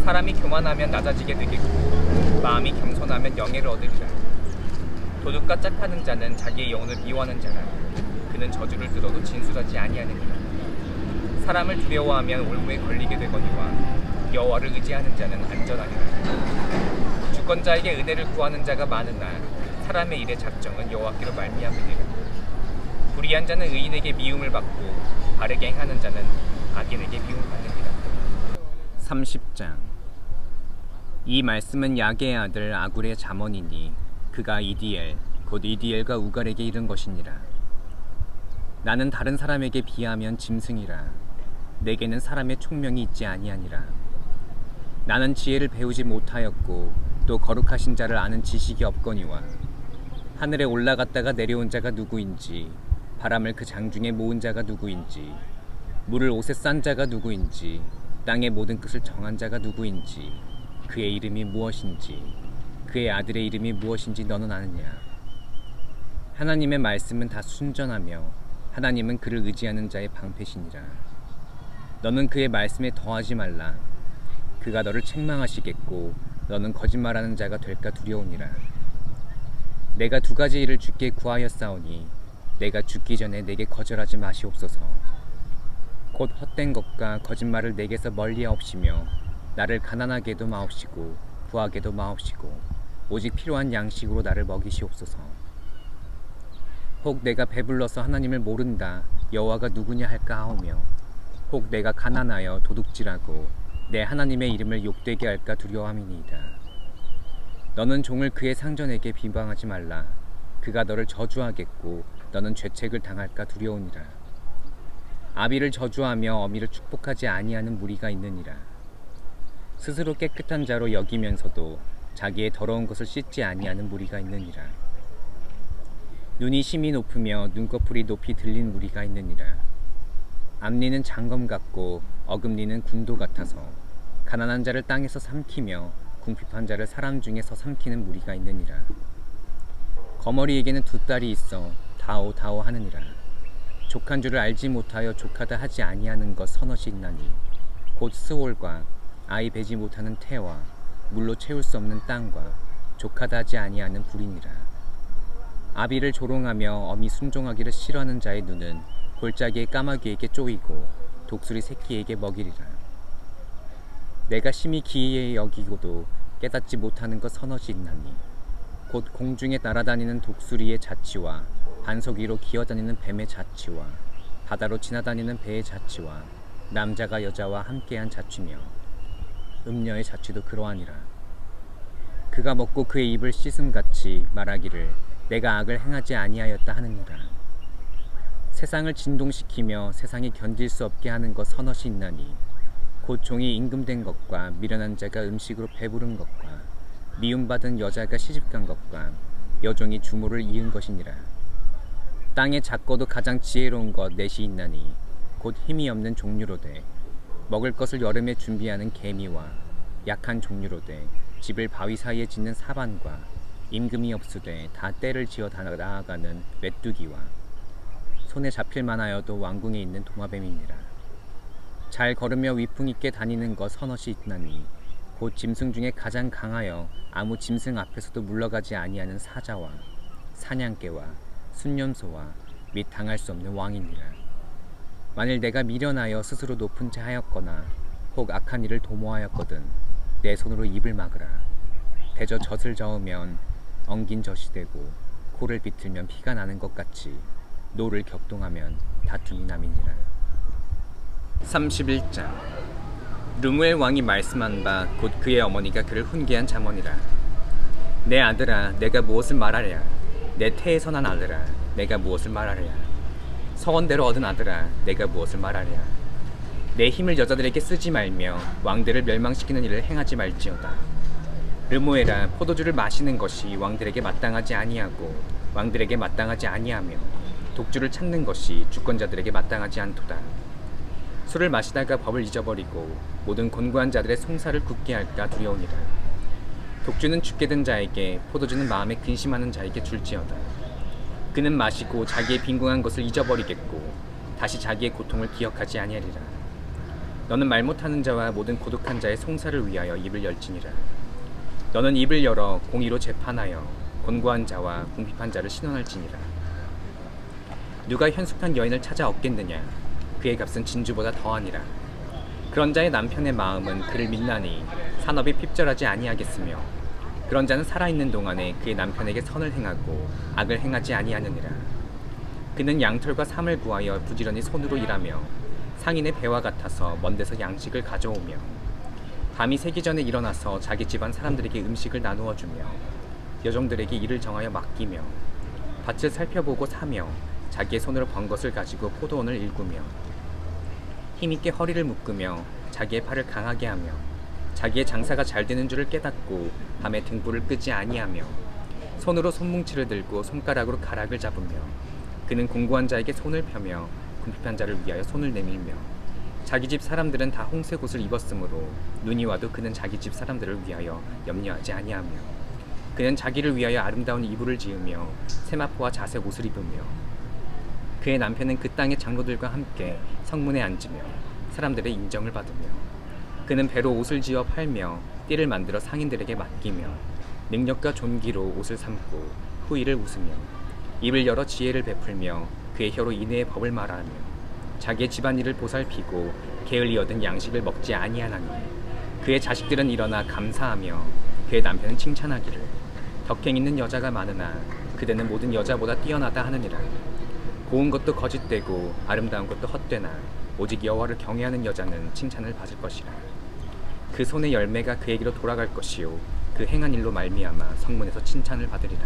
Speaker 1: 사람이 교만하면 낮아지게 되겠고 마음이 겸손하면 영예를 얻으리라. 도둑과 짝하는 자는 자기의 영혼을 미워하는 자라. 그는 저주를 들어도 진술하지 아니하느니라. 사람을 두려워하면 올무에 걸리게 되거니와 여호와를 의지하는 자는 안전하리라. 주권자에게 은혜를 구하는 자가 많으나 사람의 일의 작정은 여호와께로 말미암으리라. 불의한 자는 의인에게 미움을 받고 바르게 행하는 자는 악인에게 미움을 받느니라. 30장. 이 말씀은 야게의 아들 아굴의 잠언이니 그가 이디엘 곧 이디엘과 우갈에게 이른 것이니라. 나는 다른 사람에게 비하면 짐승이라. 내게는 사람의 총명이 있지 아니하니라. 나는 지혜를 배우지 못하였고 또 거룩하신 자를 아는 지식이 없거니와 하늘에 올라갔다가 내려온 자가 누구인지 바람을 그 장중에 모은 자가 누구인지 물을 옷에 싼 자가 누구인지 땅의 모든 끝을 정한 자가 누구인지 그의 이름이 무엇인지 그의 아들의 이름이 무엇인지 너는 아느냐. 하나님의 말씀은 다 순전하며 하나님은 그를 의지하는 자의 방패시니라. 너는 그의 말씀에 더하지 말라. 그가 너를 책망하시겠고 너는 거짓말하는 자가 될까 두려우니라. 내가 두 가지 일을 주께 구하였사오니 내가 죽기 전에 내게 거절하지 마시옵소서. 곧 헛된 것과 거짓말을 내게서 멀리하옵시며 나를 가난하게도 마옵시고 부하게도 마옵시고 오직 필요한 양식으로 나를 먹이시옵소서. 혹 내가 배불러서 하나님을 모른다 여호와가 누구냐 할까 하오며 혹 내가 가난하여 도둑질하고 내 하나님의 이름을 욕되게 할까 두려워함이니이다. 너는 종을 그의 상전에게 비방하지 말라. 그가 너를 저주하겠고 너는 죄책을 당할까 두려우니라. 아비를 저주하며 어미를 축복하지 아니하는 무리가 있느니라. 스스로 깨끗한 자로 여기면서도 자기의 더러운 것을 씻지 아니하는 무리가 있느니라. 눈이 심히 높으며 눈꺼풀이 높이 들린 무리가 있느니라. 앞니는 장검 같고 어금니는 군도 같아서 가난한 자를 땅에서 삼키며 궁핍한 자를 사람 중에서 삼키는 무리가 있느니라. 거머리에게는 두 딸이 있어 다오 다오 하느니라. 족한 줄을 알지 못하여 족하다 하지 아니하는 것 서너시 있나니 곧 스올과 아이 베지 못하는 태와 물로 채울 수 없는 땅과 족하다 하지 아니하는 불이니라. 아비를 조롱하며 어미 순종하기를 싫어하는 자의 눈은 골짜기의 까마귀에게 쪼이고 독수리 새끼에게 먹이리라. 내가 심히 기이히 여기고도 깨닫지 못하는 것 서너시 있나니 곧 공중에 날아다니는 독수리의 자치와 반석 위로 기어다니는 뱀의 자치와 바다로 지나다니는 배의 자치와 남자가 여자와 함께한 자취며 음녀의 자취도 그러하니라. 그가 먹고 그의 입을 씻음같이 말하기를 내가 악을 행하지 아니하였다 하느니라. 세상을 진동시키며 세상이 견딜 수 없게 하는 것 서넛이 있나니 곧 종이 임금된 것과 미련한 자가 음식으로 배부른 것과 미움받은 여자가 시집간 것과 여종이 주모를 이은 것이니라. 땅에 작고도 가장 지혜로운 것 넷이 있나니 곧 힘이 없는 종류로되 먹을 것을 여름에 준비하는 개미와 약한 종류로되 집을 바위 사이에 짓는 사반과 임금이 없으되 다 때를 지어 나아가는 메뚜기와 손에 잡힐 만하여도 왕궁에 있는 도마뱀이니라. 잘 걸으며 위풍 있게 다니는 것 서넛이 있나니 곧 짐승 중에 가장 강하여 아무 짐승 앞에서도 물러가지 아니하는 사자와 사냥개와 순념소와 및 당할 수 없는 왕이니라. 만일 내가 미련하여 스스로 높은 채 하였거나 혹 악한 일을 도모하였거든 내 손으로 입을 막으라. 대저 젖을 저으면 엉긴 젖이 되고 코를 비틀면 피가 나는 것 같이 노를 격동하면 다툼이 남이니라. 31장. 르무엘 왕이 말씀한 바 곧 그의 어머니가 그를 훈계한 잠언이라. 내 아들아 내가 무엇을 말하랴. 내 태에서 난 아들아 내가 무엇을 말하랴. 서원대로 얻은 아들아 내가 무엇을 말하랴. 내 힘을 여자들에게 쓰지 말며 왕들을 멸망시키는 일을 행하지 말지어다. 르무엘아 포도주를 마시는 것이 왕들에게 마땅하지 아니하고 왕들에게 마땅하지 아니하며 독주를 찾는 것이 주권자들에게 마땅하지 않도다. 술을 마시다가 법을 잊어버리고 모든 곤고한 자들의 송사를 굳게 할까 두려우니라. 독주는 죽게 된 자에게 포도주는 마음에 근심하는 자에게 줄지어다. 그는 마시고 자기의 빈궁한 것을 잊어버리겠고 다시 자기의 고통을 기억하지 아니하리라. 너는 말 못하는 자와 모든 고독한 자의 송사를 위하여 입을 열지니라. 너는 입을 열어 공의로 재판하여 곤고한 자와 궁핍한 자를 신원할지니라. 누가 현숙한 여인을 찾아 얻겠느냐. 그의 값은 진주보다 더하니라. 그런 자의 남편의 마음은 그를 믿나니 산업이 핍절하지 아니하겠으며 그런 자는 살아있는 동안에 그의 남편에게 선을 행하고 악을 행하지 아니하느니라. 그는 양털과 삼을 구하여 부지런히 손으로 일하며 상인의 배와 같아서 먼 데서 양식을 가져오며 밤이 새기 전에 일어나서 자기 집안 사람들에게 음식을 나누어 주며 여종들에게 일을 정하여 맡기며 밭을 살펴보고 사며 자기의 손으로 번 것을 가지고 포도원을 일구며 힘있게 허리를 묶으며 자기의 팔을 강하게 하며 자기의 장사가 잘 되는 줄을 깨닫고 밤에 등불을 끄지 아니하며 손으로 손뭉치를 들고 손가락으로 가락을 잡으며 그는 공고한 자에게 손을 펴며 궁핍한 자를 위하여 손을 내밀며 자기 집 사람들은 다 홍색 옷을 입었으므로 눈이 와도 그는 자기 집 사람들을 위하여 염려하지 아니하며 그는 자기를 위하여 아름다운 이불을 지으며 세마포와 자색 옷을 입으며 그의 남편은 그 땅의 장로들과 함께 성문에 앉으며 사람들의 인정을 받으며 그는 배로 옷을 지어 팔며 띠를 만들어 상인들에게 맡기며 능력과 존귀로 옷을 삼고 후일을 웃으며 입을 열어 지혜를 베풀며 그의 혀로 인애의 법을 말하며 자기의 집안일을 보살피고 게을리 얻은 양식을 먹지 아니하나니 그의 자식들은 일어나 감사하며 그의 남편은 칭찬하기를 덕행 있는 여자가 많으나 그대는 모든 여자보다 뛰어나다 하느니라. 고운 것도 거짓되고 아름다운 것도 헛되나 오직 여호와를 경외하는 여자는 칭찬을 받을 것이라. 그 손의 열매가 그에게로 돌아갈 것이요 그 행한 일로 말미암아 성문에서 칭찬을 받으리라.